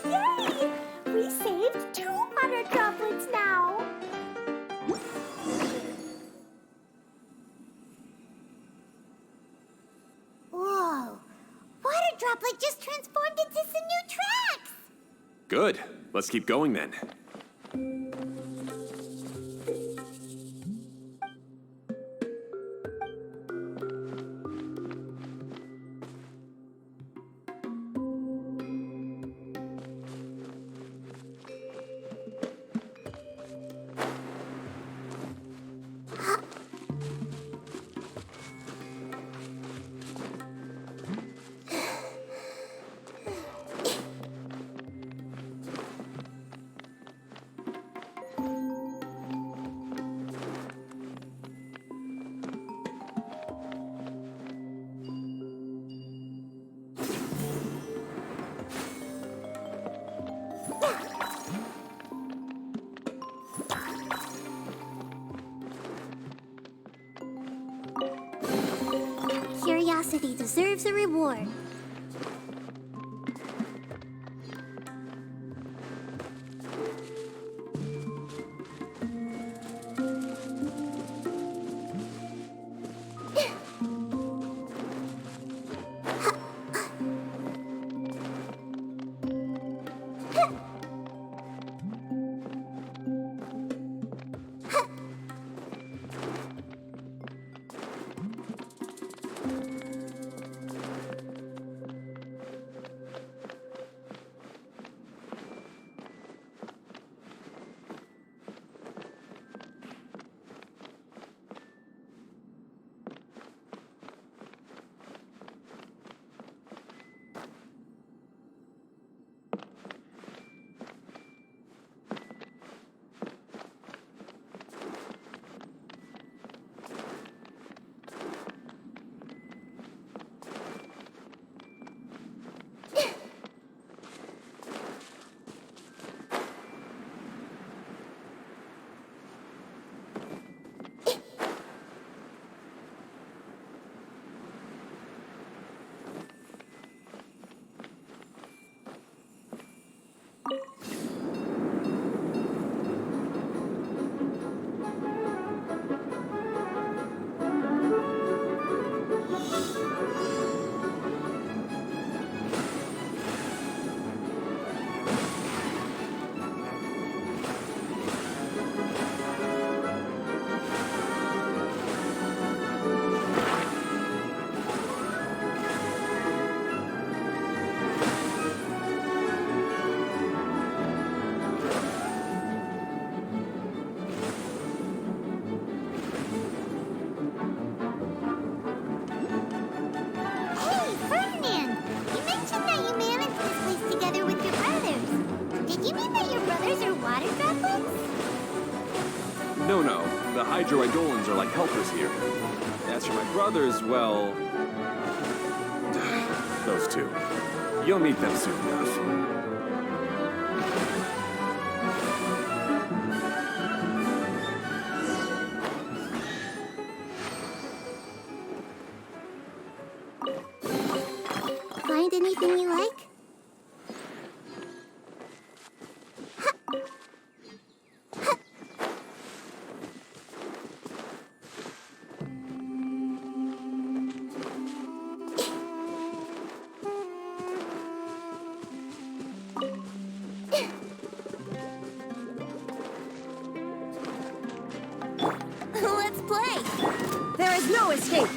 Yay! We saved 2 water droplets Good. Let's keep going then. Curiosity deserves a reward. Hey, Ferdinand! You mentioned that you managed this place together with your brothers. Did you mean that your brothers are water droplets? No. The hydroidolins are like helpers here. As for my brothers, well... those two. You'll meet them soon enough. Find anything you like? Let's play! There is no escape!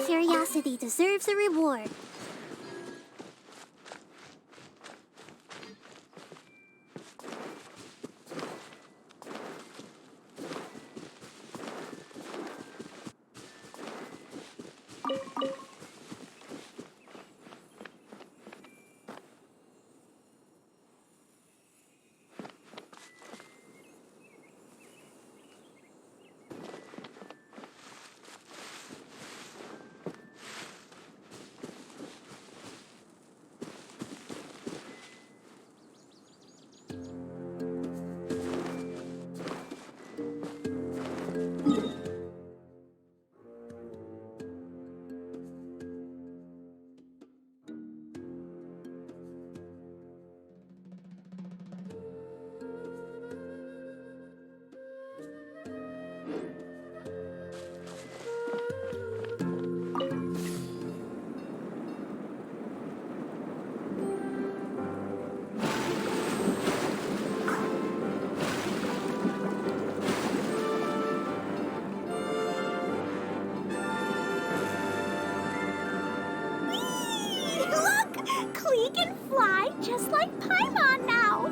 Curiosity deserves a reward. Paimon now!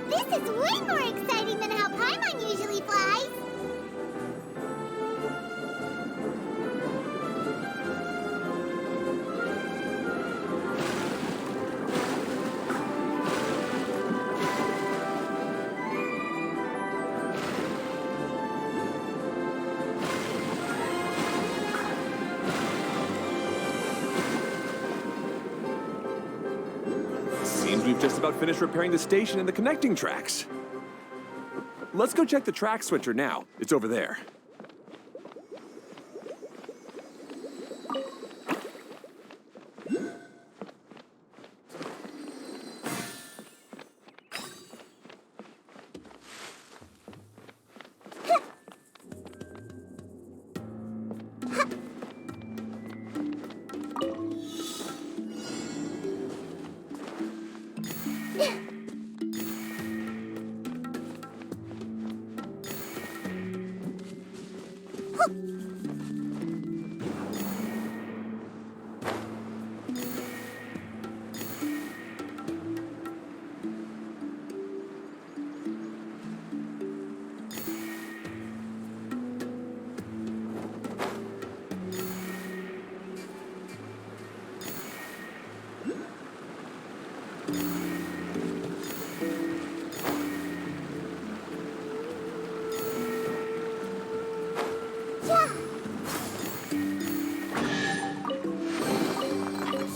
This is way more exciting than how Paimon usually flies! Seems we've just about finished repairing the station and the connecting tracks. Let's go check the track switcher now. It's over there.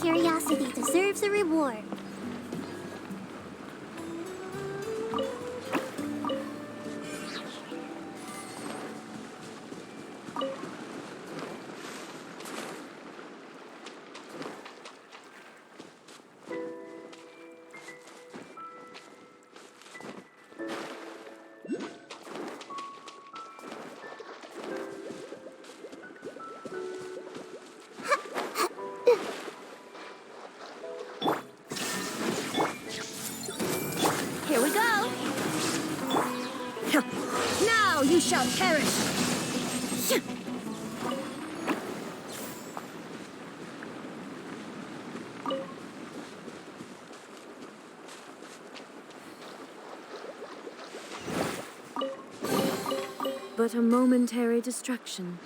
Curiosity deserves a reward. Here we go. Now you shall perish. But a momentary distraction.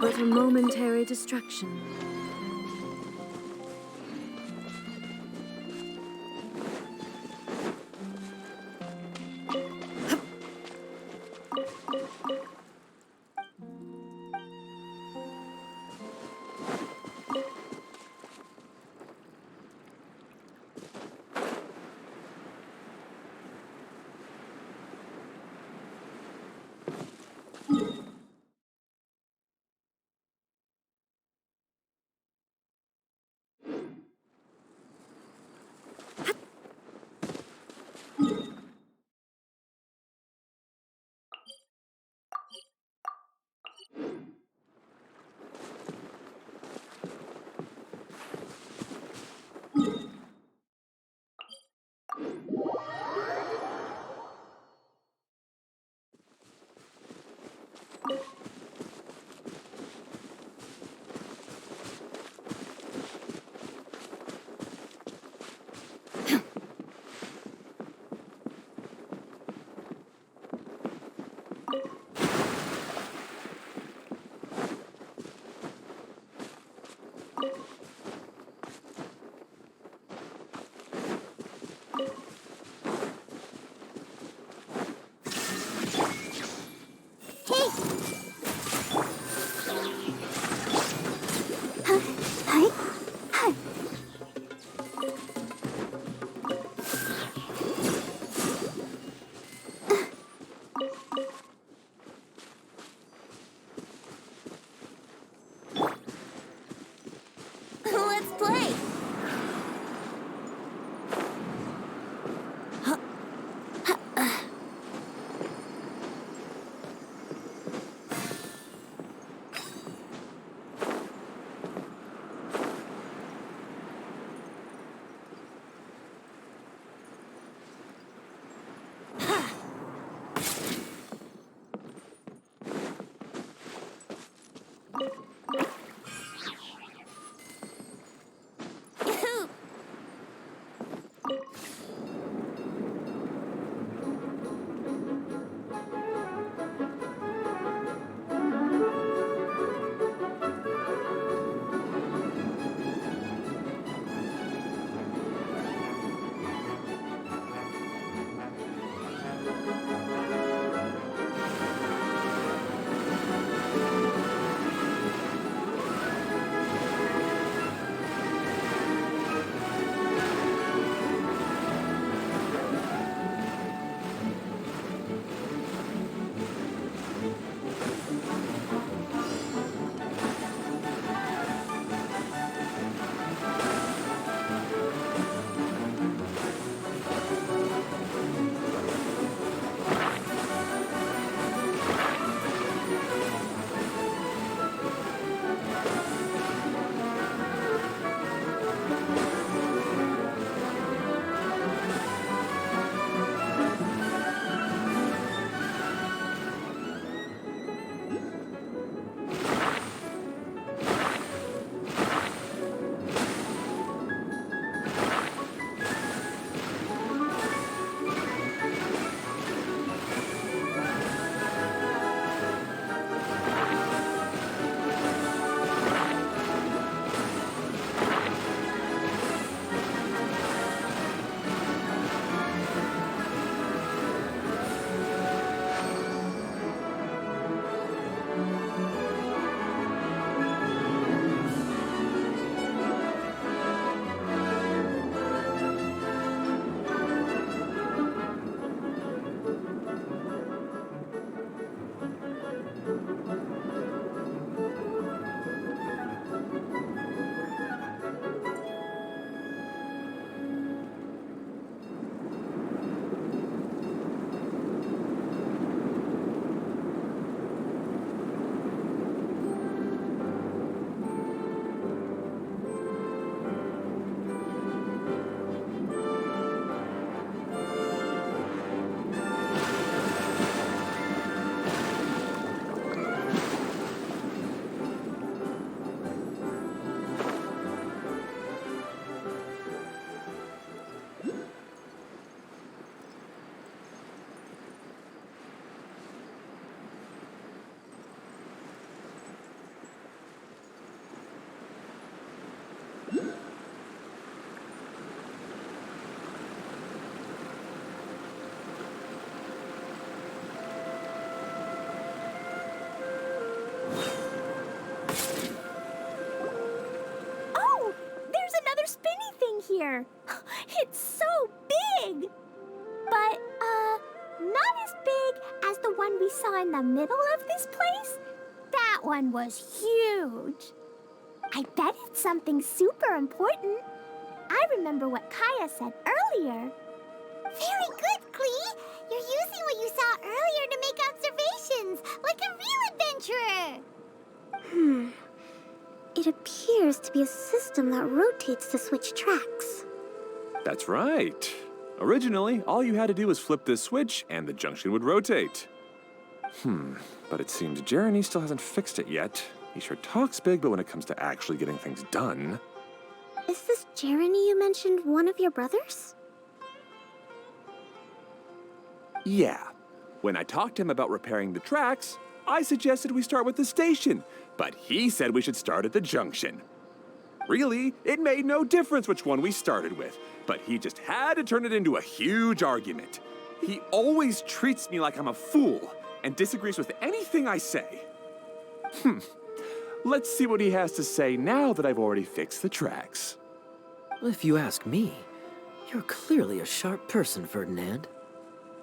But a momentary distraction. Let's play. here. It's so big! But, not as big as the one we saw in the middle of this place. That one was huge. I bet it's something super important. I remember what Kaya said earlier. Very good, Klee. You're using what you saw earlier to make observations, like a real adventurer. It appears to be a system that rotates to switch tracks. That's right. Originally, all you had to do was flip this switch and the junction would rotate. But it seems Jeremy still hasn't fixed it yet. He sure talks big, but when it comes to actually getting things done... Is this Jeremy you mentioned one of your brothers? Yeah. When I talked to him about repairing the tracks, I suggested we start with the station, but he said we should start at the junction. Really, it made no difference which one we started with, but he just had to turn it into a huge argument. He always treats me like I'm a fool and disagrees with anything I say. Let's see what he has to say now that I've already fixed the tracks. If you ask me, you're clearly a sharp person, Ferdinand.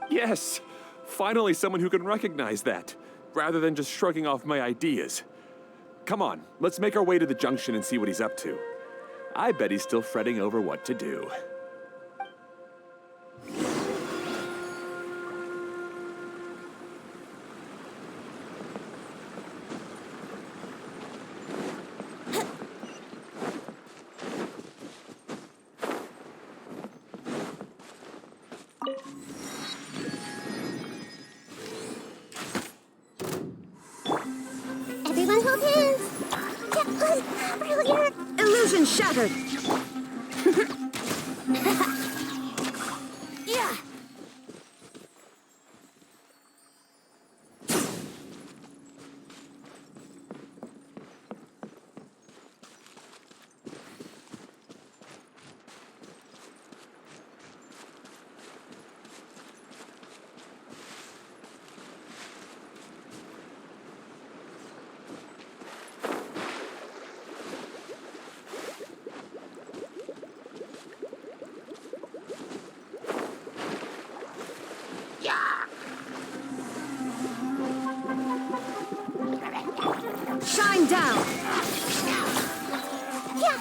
Yes, finally someone who can recognize that, rather than just shrugging off my ideas. Come on, let's make our way to the junction and see what he's up to. I bet he's still fretting over what to do. Everyone hold hands! Earlier! Illusion shattered! Yeah! Shine down! Yeah!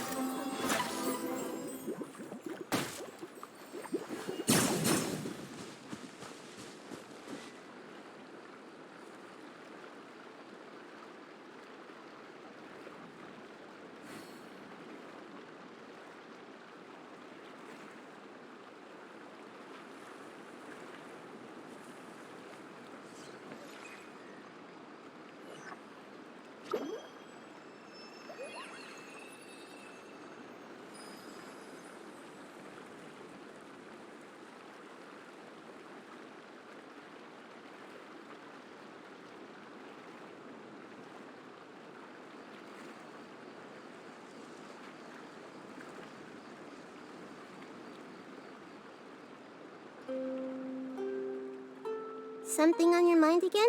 Something on your mind again?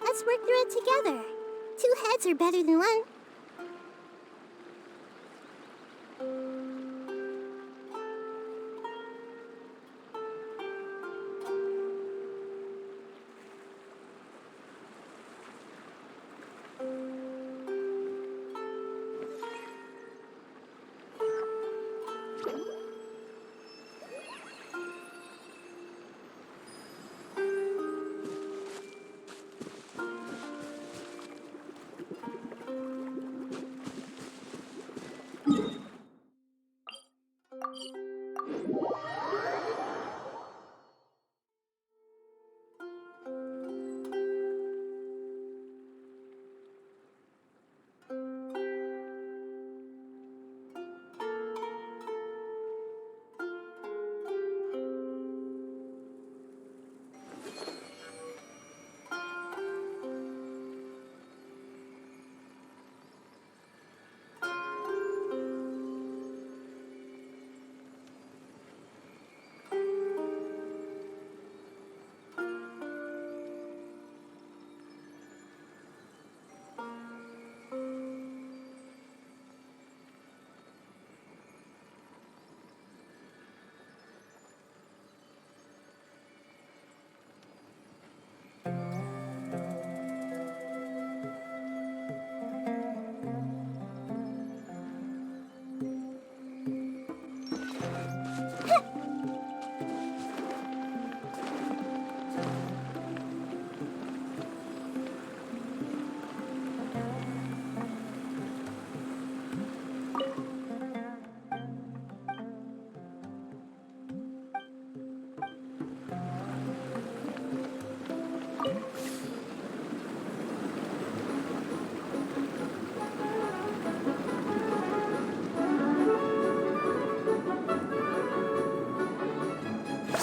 Let's work through it together. 2 heads are better than 1.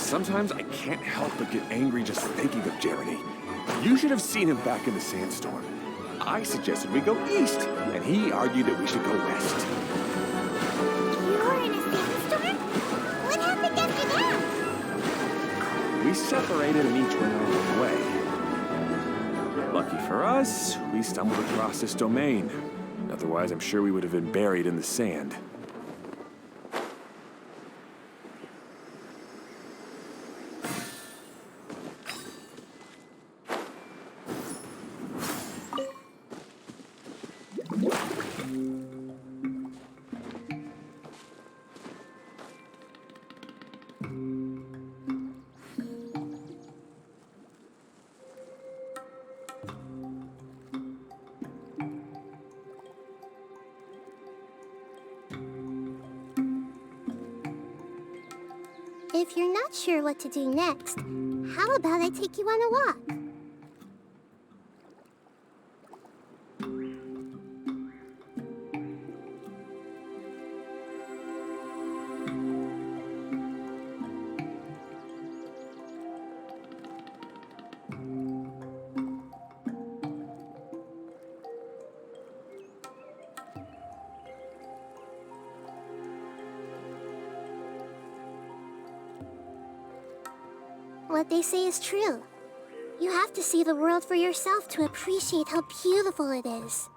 Sometimes I can't help but get angry just thinking of Jeremy. You should have seen him back in the sandstorm. I suggested we go east, and he argued that we should go west. You were in a sandstorm? What happened after that? We separated and each went our own way. Lucky for us, we stumbled across this domain. Otherwise, I'm sure we would have been buried in the sand. If you're not sure what to do next, how about I take you on a walk? What they say is true. You have to see the world for yourself to appreciate how beautiful it is.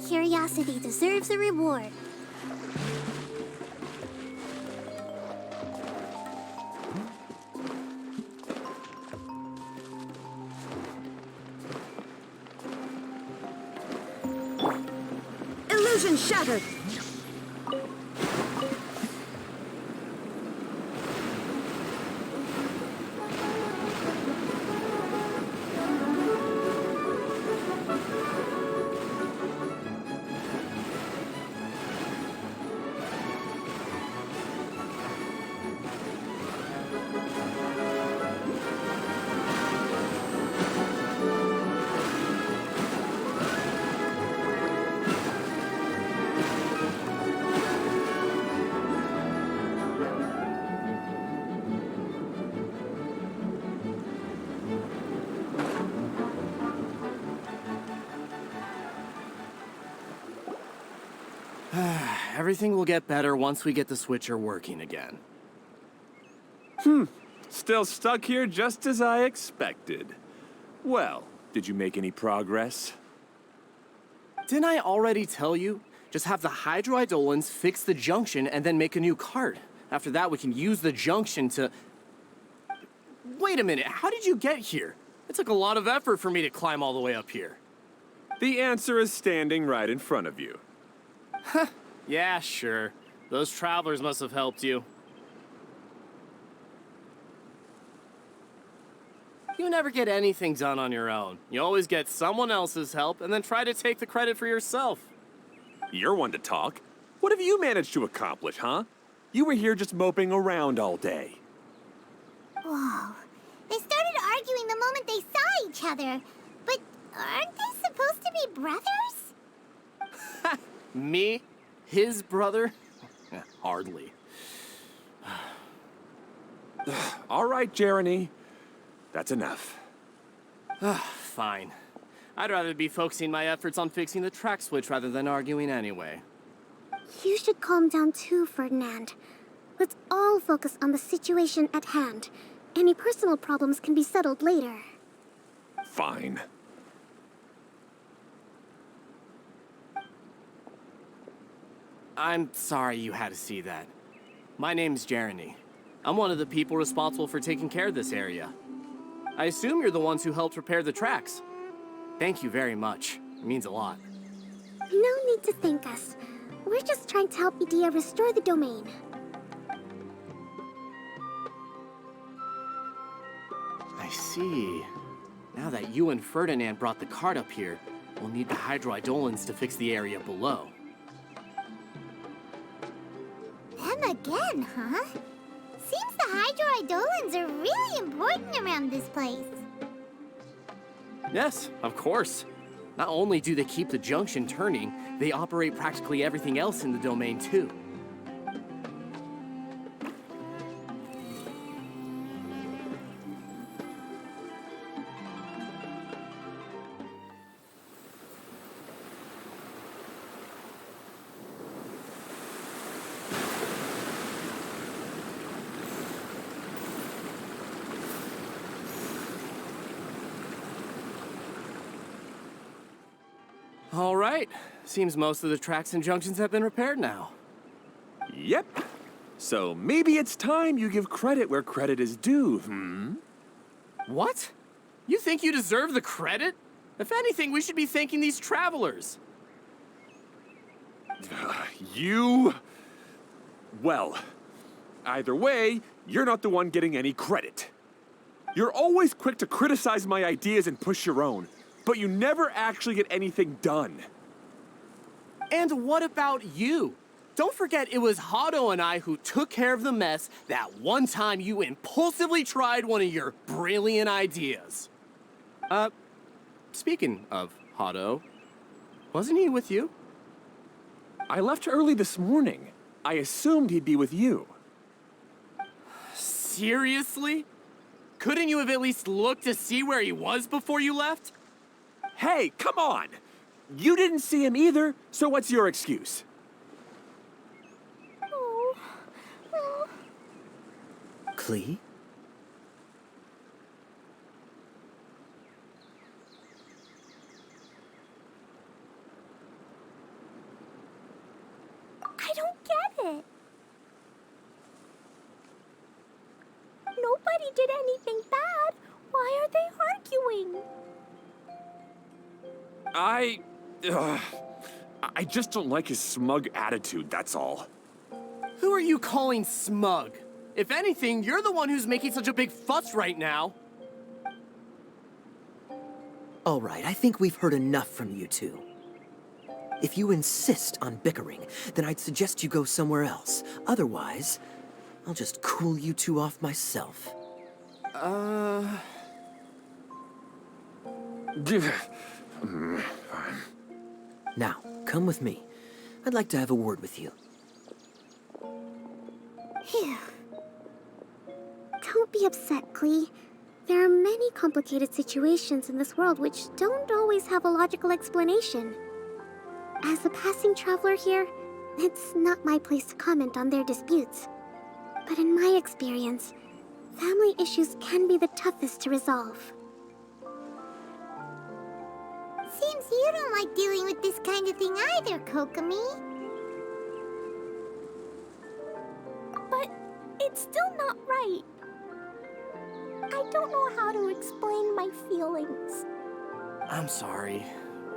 Curiosity deserves a reward. Illusion shattered! Everything will get better once we get the switcher working again. Still stuck here just as I expected. Well, did you make any progress? Didn't I already tell you? Just have the hydroidolins fix the junction and then make a new cart. After that, we can use the junction to... Wait a minute, how did you get here? It took a lot of effort for me to climb all the way up here. The answer is standing right in front of you. Yeah, sure. Those travelers must have helped you. You never get anything done on your own. You always get someone else's help and then try to take the credit for yourself. You're one to talk. What have you managed to accomplish, huh? You were here just moping around all day. Whoa. They started arguing the moment they saw each other. But aren't they supposed to be brothers? Me? His brother? Hardly. All right, Jeremy. That's enough. Fine. I'd rather be focusing my efforts on fixing the track switch rather than arguing anyway. You should calm down too, Ferdinand. Let's all focus on the situation at hand. Any personal problems can be settled later. Fine. I'm sorry you had to see that. My name's Jeremy. I'm one of the people responsible for taking care of this area. I assume you're the ones who helped repair the tracks. Thank you very much. It means a lot. No need to thank us. We're just trying to help Edea restore the domain. I see. Now that you and Ferdinand brought the cart up here, we'll need the hydroidolins to fix the area below. Them again, huh? Seems the hydroidolins are really important around this place. Yes, of course. Not only do they keep the junction turning, they operate practically everything else in the domain too. All right. Seems most of the tracks and junctions have been repaired now. Yep. So maybe it's time you give credit where credit is due, What? You think you deserve the credit? If anything, we should be thanking these travelers. You... Well, either way, you're not the one getting any credit. You're always quick to criticize my ideas and push your own, but you never actually get anything done. And what about you? Don't forget it was Hado and I who took care of the mess that one time you impulsively tried one of your brilliant ideas. Speaking of Hado, wasn't he with you? I left early this morning. I assumed he'd be with you. Seriously? Couldn't you have at least looked to see where he was before you left? Hey, come on! You didn't see him either, so what's your excuse? Klee? I don't get it. Nobody did anything bad. Why are they arguing? I just don't like his smug attitude, that's all. Who are you calling smug? If anything, you're the one who's making such a big fuss right now. All right, I think we've heard enough from you two. If you insist on bickering, then I'd suggest you go somewhere else. Otherwise, I'll just cool you two off myself. Now, come with me. I'd like to have a word with you. Phew. Don't be upset, Klee. There are many complicated situations in this world which don't always have a logical explanation. As a passing traveler here, it's not my place to comment on their disputes. But in my experience, family issues can be the toughest to resolve. Seems you don't like dealing with this kind of thing either, Kokomi. But it's still not right. I don't know how to explain my feelings. I'm sorry.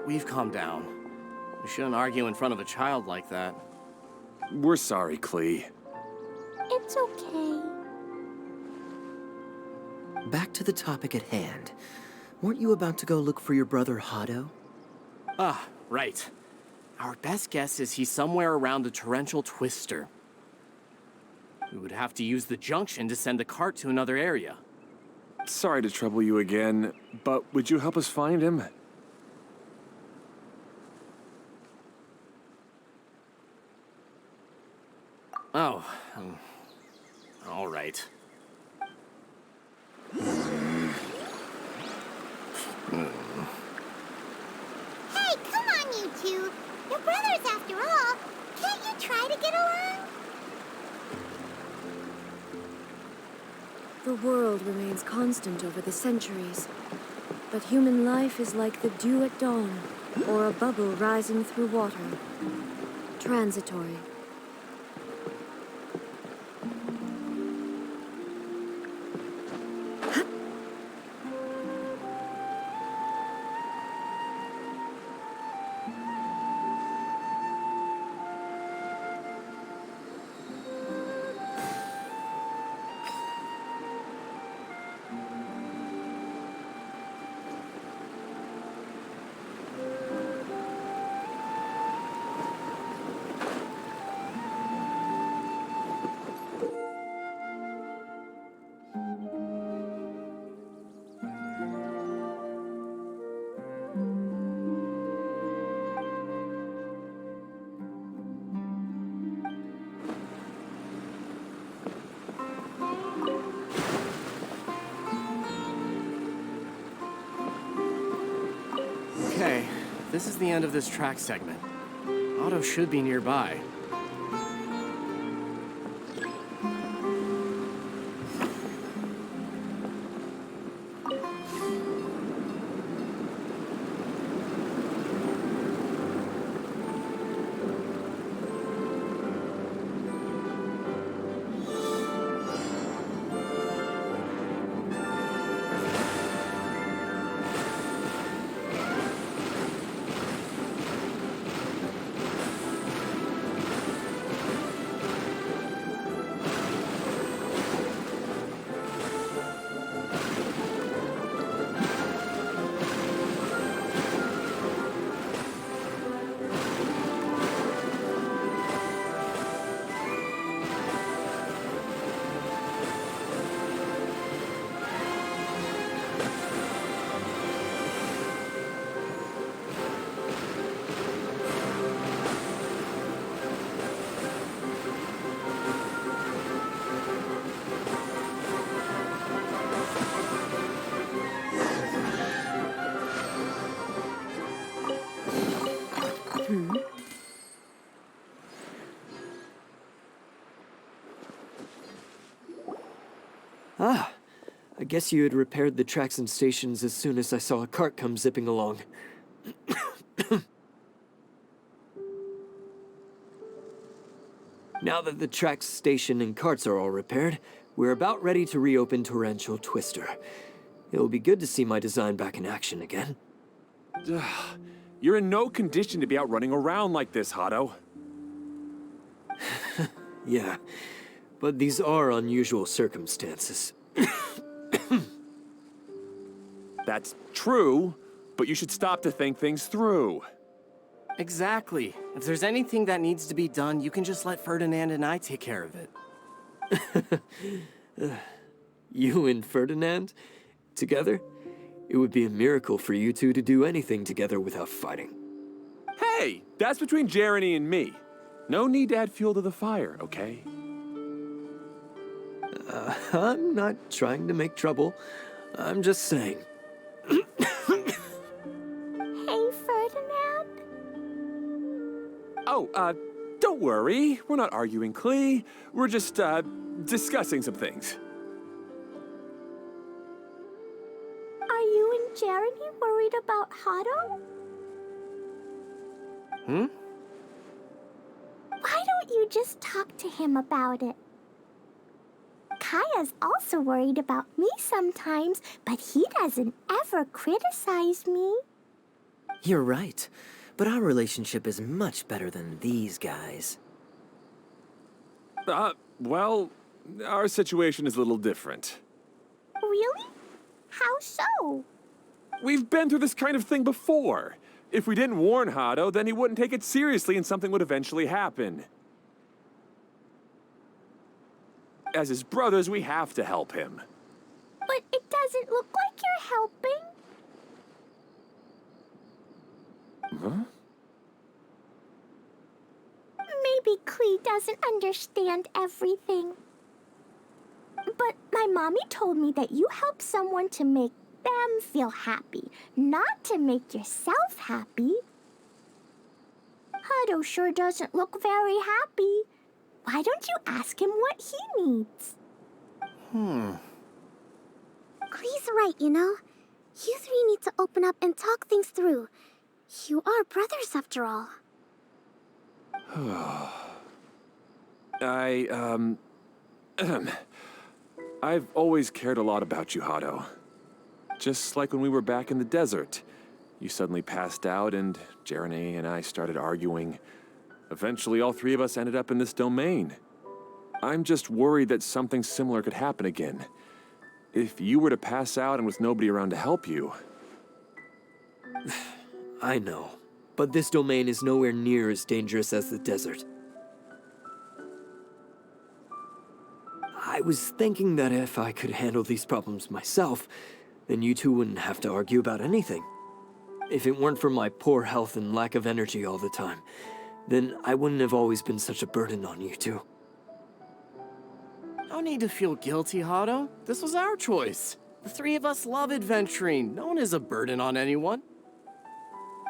We've calmed down. We shouldn't argue in front of a child like that. We're sorry, Klee. It's okay. Back to the topic at hand. Weren't you about to go look for your brother Hado? Ah, right. Our best guess is he's somewhere around the torrential twister. We would have to use the junction to send the cart to another area. Sorry to trouble you again, but would you help us find him? Oh, all right. Hey, come on, you two. You're brothers after all. Can't you try to get along? The world remains constant over the centuries, but human life is like the dew at dawn, or a bubble rising through water. Transitory. Okay, this is the end of this track segment. Otto should be nearby. Ah, I guess you had repaired the tracks and stations as soon as I saw a cart come zipping along. Now that the tracks, station, and carts are all repaired, we're about ready to reopen Torrential Twister. It'll be good to see my design back in action again. You're in no condition to be out running around like this, Hado. Yeah, but these are unusual circumstances. That's true, but you should stop to think things through. Exactly. If there's anything that needs to be done, you can just let Ferdinand and I take care of it. You and Ferdinand? Together? It would be a miracle for you two to do anything together without fighting. Hey, that's between Jeremy and me. No need to add fuel to the fire, okay? I'm not trying to make trouble. I'm just saying. Hey, Ferdinand? Oh, don't worry. We're not arguing, Klee. We're just, discussing some things. Jeremy worried about Hado? Hmm? Why don't you just talk to him about it? Kaya's also worried about me sometimes, but he doesn't ever criticize me. You're right, but our relationship is much better than these guys. Well, our situation is a little different. Really? How so? We've been through this kind of thing before. If we didn't warn Hado, then he wouldn't take it seriously and something would eventually happen. As his brothers, we have to help him. But it doesn't look like you're helping. Huh? Maybe Klee doesn't understand everything. But my mommy told me that you help someone to make them feel happy, not to make yourself happy. Hado sure doesn't look very happy. Why don't you ask him what he needs? Klee's right, you know. You three need to open up and talk things through. You are brothers after all. I've always cared a lot about you, Hado. Just like when we were back in the desert. You suddenly passed out and Jeremy and I started arguing. Eventually, all three of us ended up in this domain. I'm just worried that something similar could happen again. If you were to pass out and with nobody around to help you. I know, but this domain is nowhere near as dangerous as the desert. I was thinking that if I could handle these problems myself, then you two wouldn't have to argue about anything. If it weren't for my poor health and lack of energy all the time, then I wouldn't have always been such a burden on you two. No need to feel guilty, Hado. This was our choice. The three of us love adventuring. No one is a burden on anyone.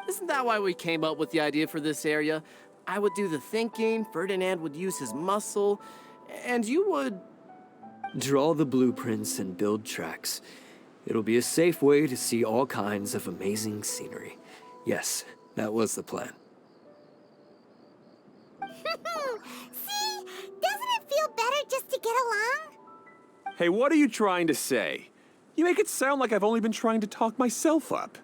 Isn't that why we came up with the idea for this area? I would do the thinking, Ferdinand would use his muscle, and you would... Draw the blueprints and build tracks. It'll be a safe way to see all kinds of amazing scenery. Yes, that was the plan. See? Doesn't it feel better just to get along? Hey, what are you trying to say? You make it sound like I've only been trying to talk myself up.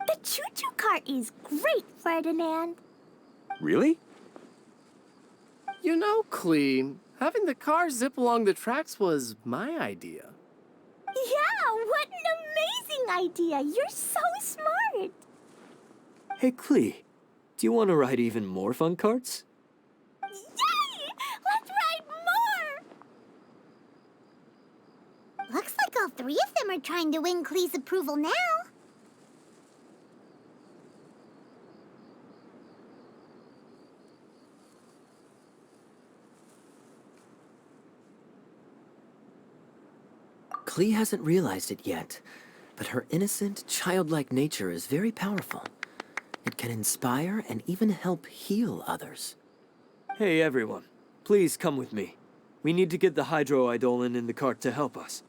The choo-choo cart is great, Ferdinand. Really? You know, Klee, having the car zip along the tracks was my idea. Yeah, what an amazing idea. You're so smart. Hey, Klee, do you want to ride even more fun carts? Yay! Let's ride more! Looks like all three of them are trying to win Klee's approval now. Klee hasn't realized it yet, but her innocent, childlike nature is very powerful. It can inspire and even help heal others. Hey, everyone. Please come with me. We need to get the hydroidolin in the cart to help us.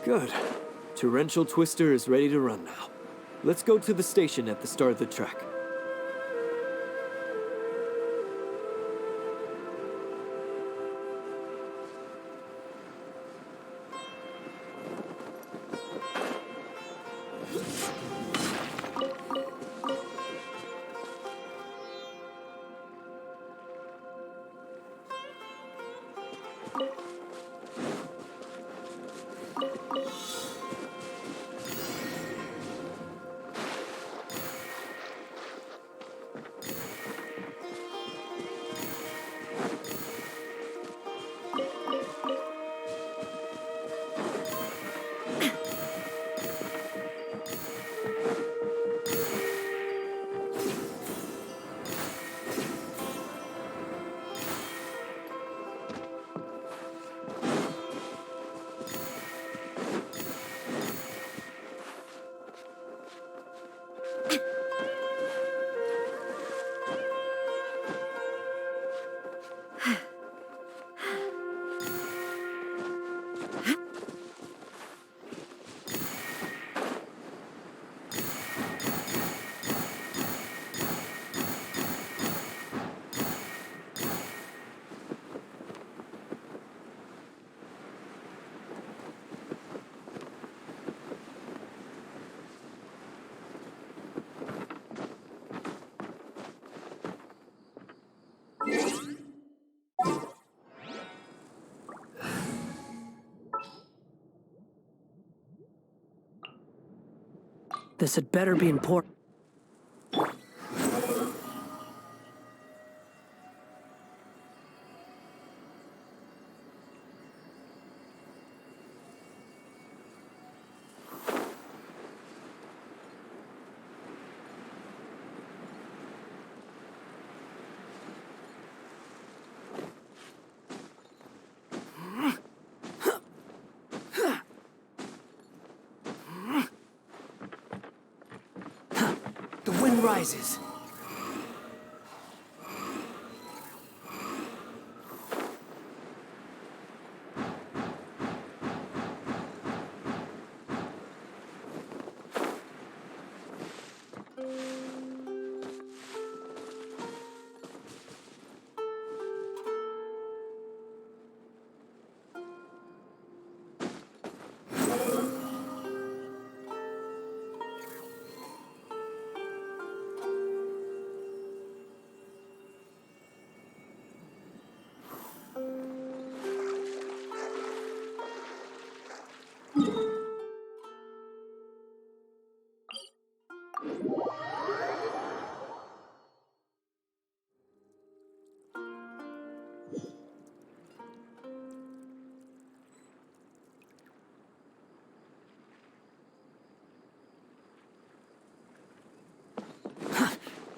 Good. Torrential Twister is ready to run now. Let's go to the station at the start of the track. This had better be important. The wind rises.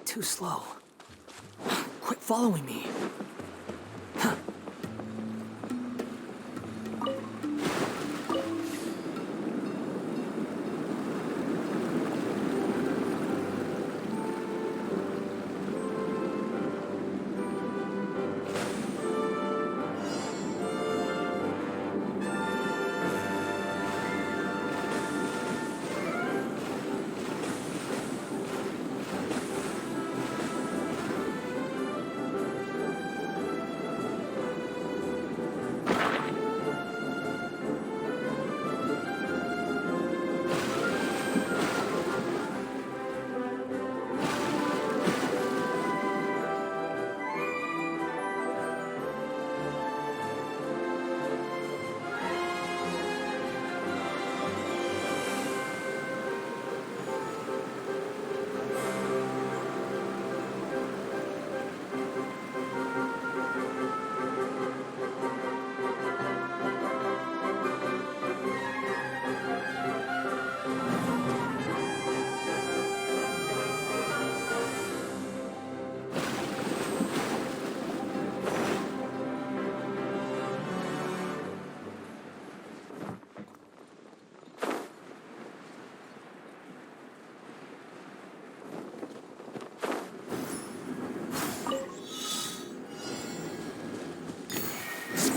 Too slow. Quit following me.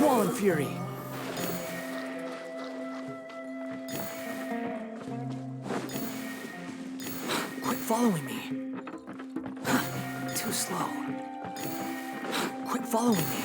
Squall and Fury. Quit following me. Too slow. Quit following me.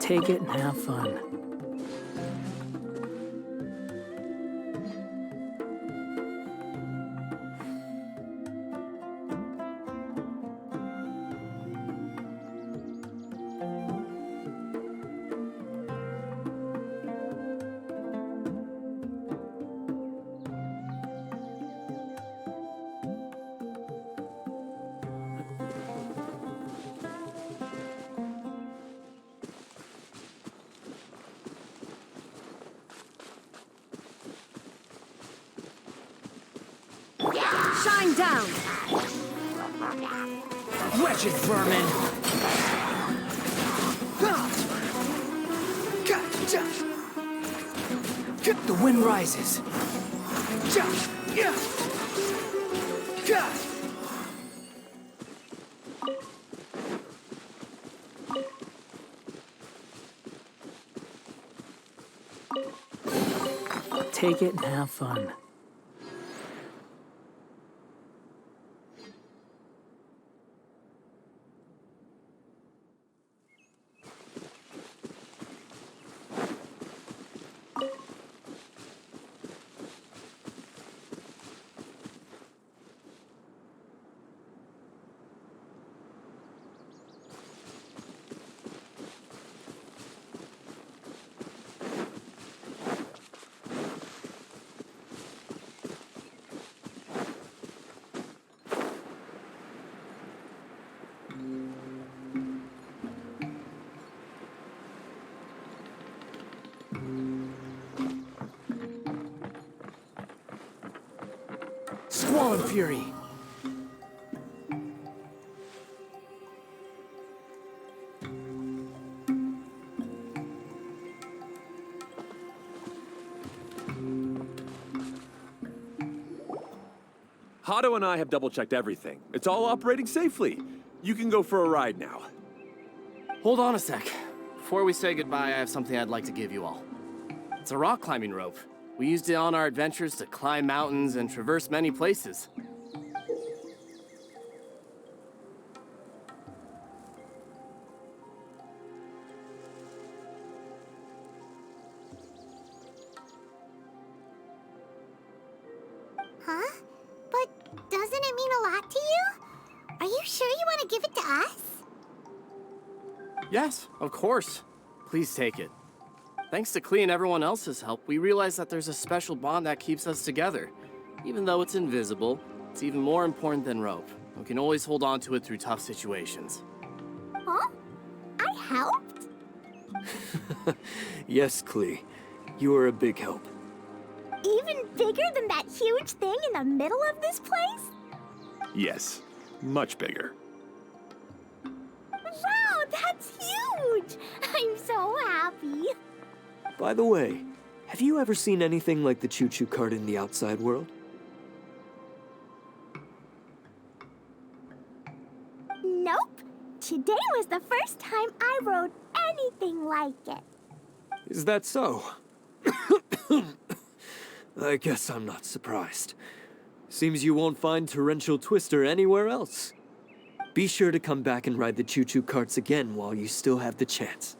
Take it and have fun. Shine down! Wretched vermin! The wind rises. Take it and have fun. Squall and Fury. Hato and I have double-checked everything. It's all operating safely. You can go for a ride now. Hold on a sec. Before we say goodbye, I have something I'd like to give you all. It's a rock climbing rope. We used it on our adventures to climb mountains and traverse many places. Huh? But doesn't it mean a lot to you? Are you sure you want to give it to us? Yes, of course. Please take it. Thanks to Klee and everyone else's help, we realized that there's a special bond that keeps us together. Even though it's invisible, it's even more important than rope. We can always hold on to it through tough situations. Huh? I helped? Yes, Klee. You are a big help. Even bigger than that huge thing in the middle of this place? Yes, much bigger. Wow, that's huge! I'm so happy. By the way, have you ever seen anything like the choo-choo cart in the outside world? Nope. Today was the first time I rode anything like it. Is that so? I guess I'm not surprised. Seems you won't find Torrential Twister anywhere else. Be sure to come back and ride the choo-choo carts again while you still have the chance.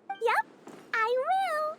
Yep, I will.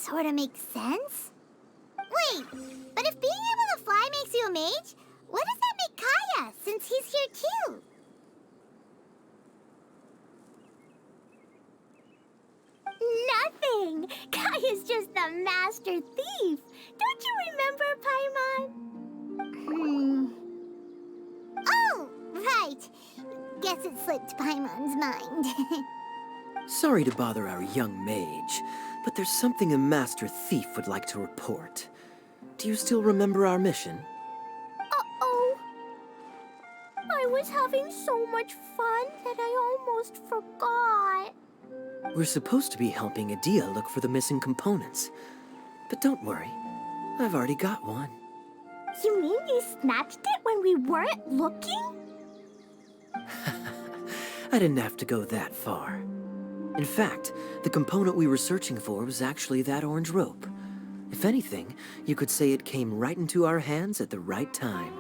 sorta makes sense. Wait, but if being able to fly makes you a mage, what does that make Kaya, since he's here too? Nothing! Kaya's just the master thief! Don't you remember, Paimon? Oh, right. Guess it slipped Paimon's mind. Sorry to bother our young mage, but there's something a master thief would like to report. Do you still remember our mission? Uh-oh. I was having so much fun that I almost forgot. We're supposed to be helping Adia look for the missing components. But don't worry, I've already got one. You mean you snatched it when we weren't looking? I didn't have to go that far. In fact, the component we were searching for was actually that orange rope. If anything, you could say it came right into our hands at the right time.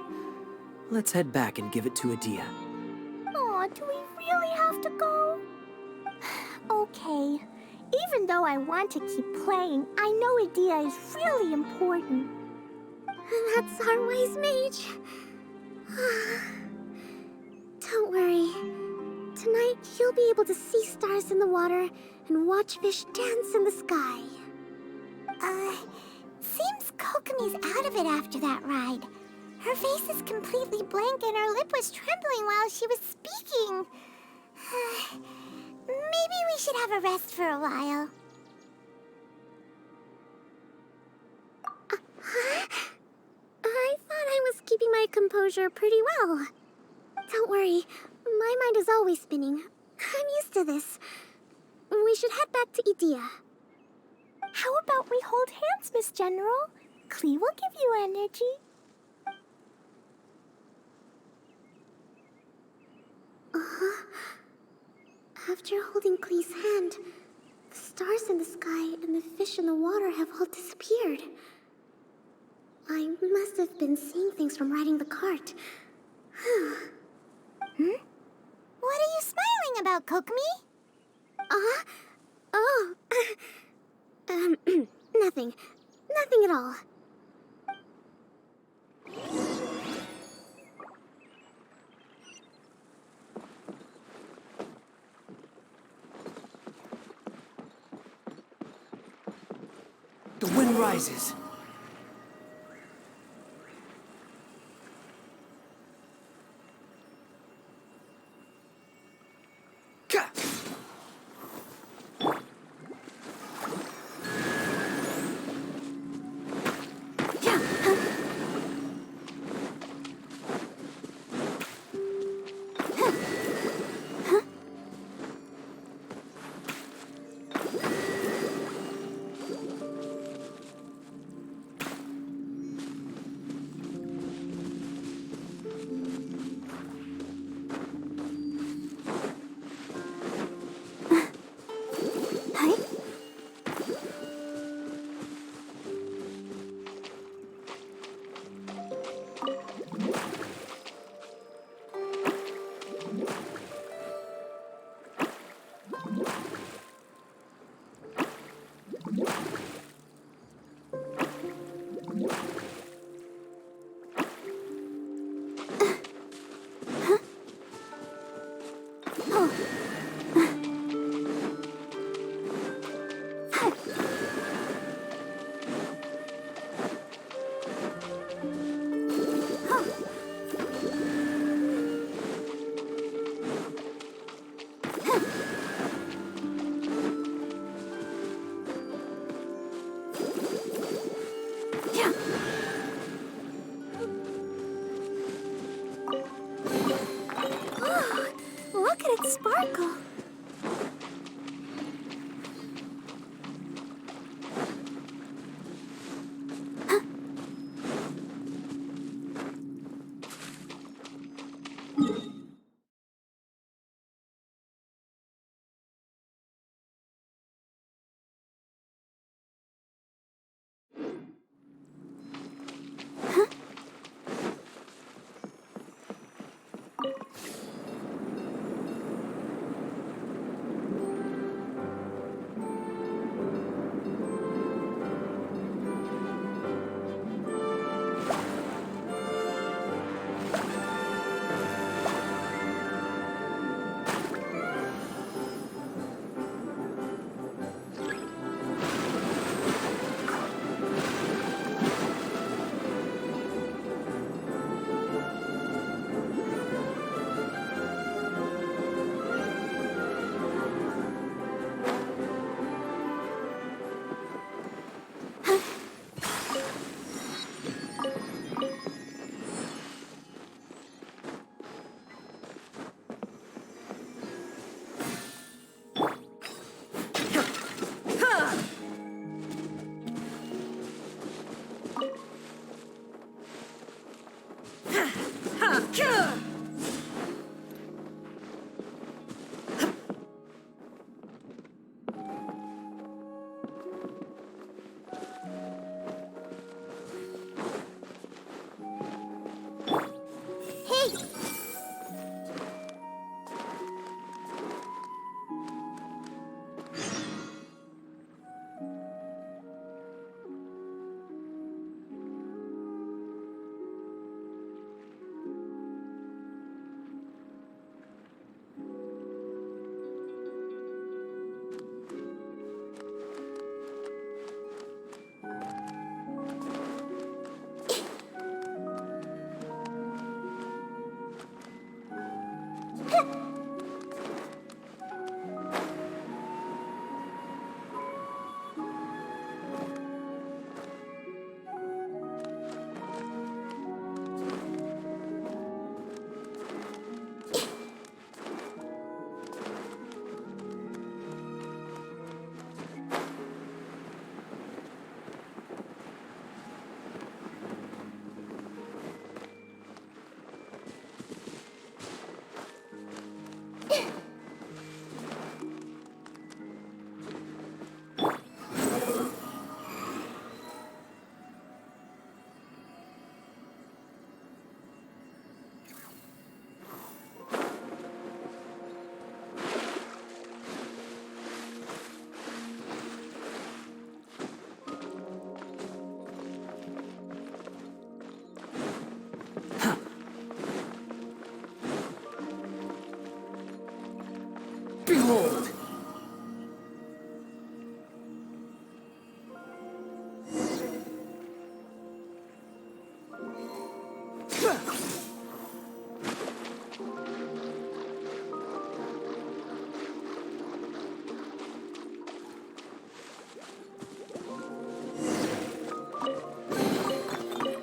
Let's head back and give it to Adia. Aw, do we really have to go? Okay. Even though I want to keep playing, I know Adia is really important. That's our wise mage. Don't worry. Tonight, he'll be able to see stars in the water and watch fish dance in the sky. Seems Kokomi's out of it after that ride. Her face is completely blank and her lip was trembling while she was speaking. Maybe we should have a rest for a while. I thought I was keeping my composure pretty well. Don't worry, my mind is always spinning. I'm used to this. We should head back to Idia. How about we hold hands, Miss General? Klee will give you energy. After holding Klee's hand, the stars in the sky and the fish in the water have all disappeared. I must have been seeing things from riding the cart. What are you smiling about, Kokomi? Oh. Nothing. Nothing at all. The wind rises.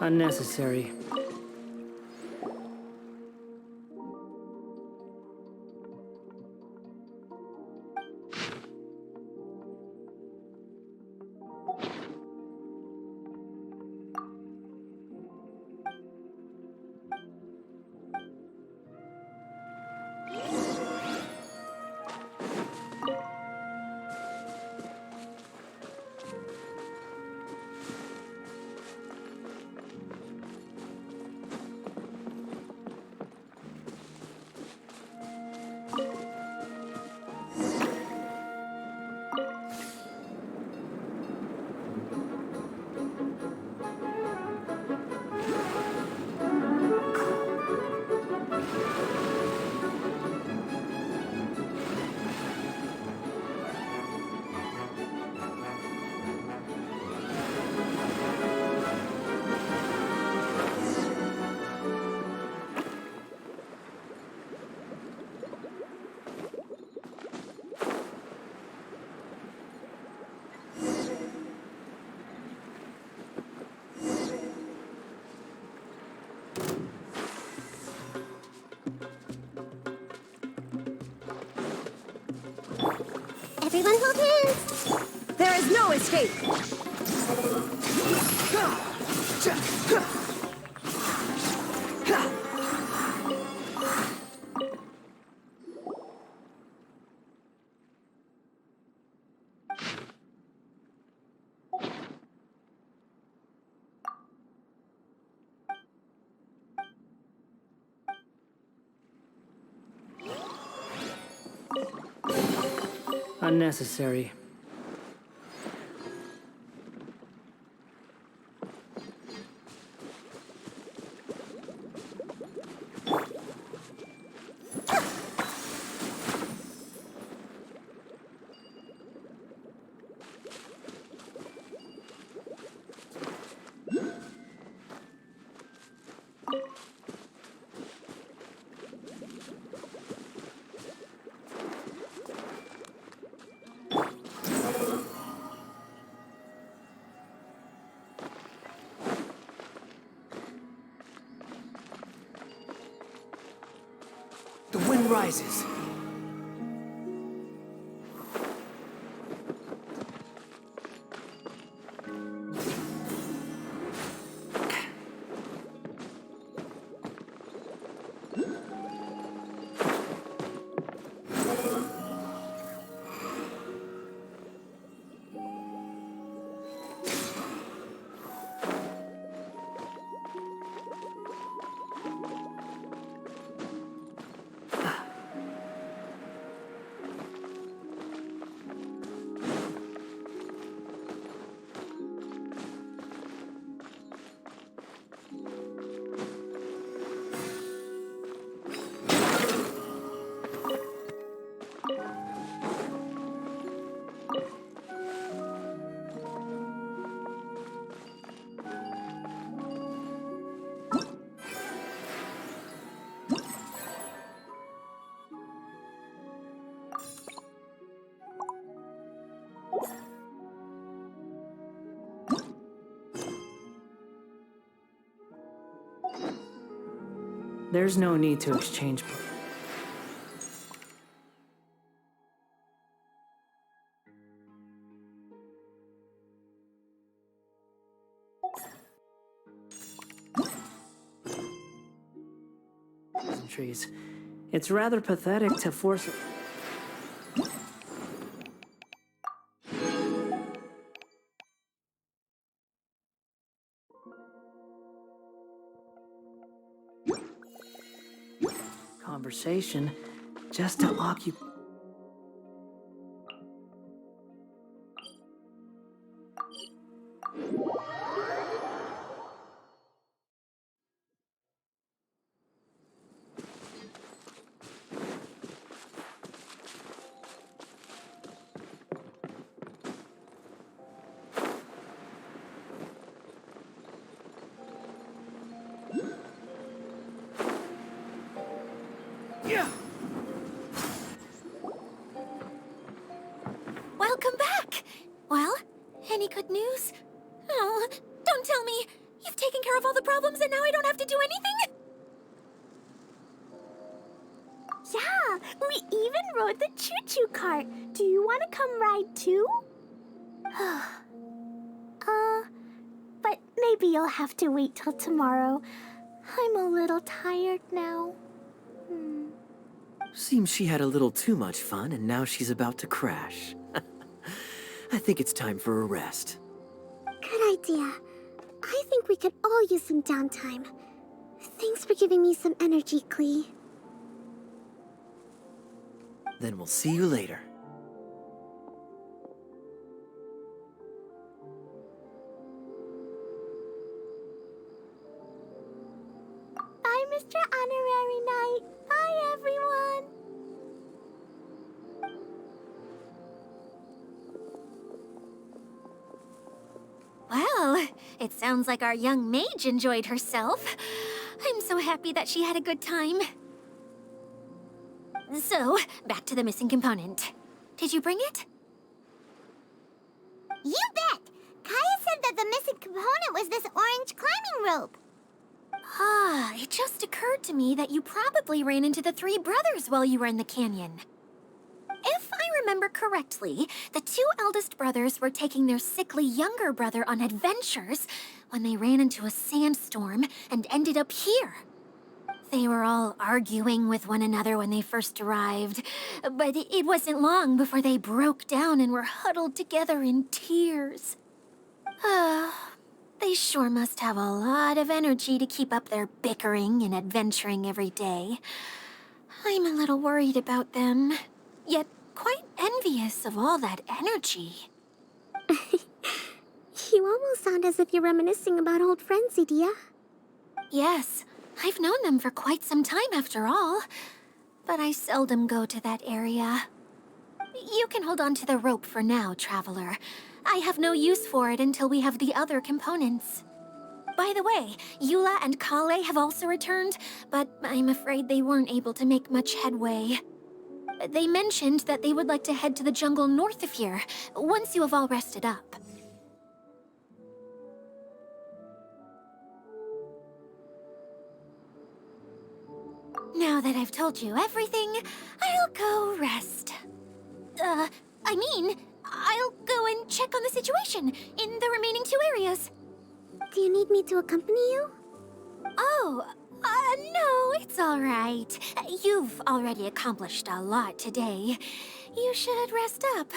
Unnecessary. Everyone hold hands! There is no escape! Unnecessary. The wind rises. There's no need to exchange. Trees. It's rather pathetic to force it. Conversation just to occupy. Welcome back! Well, any good news? Oh, don't tell me You've taken care of all the problems and now I don't have to do anything? Yeah, we even rode the choo-choo cart. Do you want to come ride too? But maybe you'll have to wait till tomorrow. I'm a little tired now. Seems she had a little too much fun and now she's about to crash. I think it's time for a rest. Good idea. I think we could all use some downtime. Thanks for giving me some energy, Klee. Then we'll see you later. Bye, Mr. Honorary Knight. Bye, everyone. Well, it sounds like our young mage enjoyed herself. I'm so happy that she had a good time. So, back to the missing component. Did you bring it? You bet! Kaya said that the missing component was this orange climbing rope. Ah, it just occurred to me that you probably ran into the three brothers while you were in the canyon. If I remember correctly, the two eldest brothers were taking their sickly younger brother on adventures when they ran into a sandstorm and ended up here. They were all arguing with one another when they first arrived, but it wasn't long before they broke down and were huddled together in tears. They sure must have a lot of energy to keep up their bickering and adventuring every day. I'm a little worried about them, yet quite envious of all that energy. You almost sound as if you're reminiscing about old friends, Idia. Yes, I've known them for quite some time after all, but I seldom go to that area. You can hold on to the rope for now, Traveler. I have no use for it until we have the other components. By the way, Eula and Kale have also returned, but I'm afraid they weren't able to make much headway. They mentioned that they would like to head to the jungle north of here, once you have all rested up. Now that I've told you everything, I'll go rest. I'll go and check on the situation in the remaining two areas. Do you need me to accompany you? Oh, no, it's all right. You've already accomplished a lot today. You should rest up.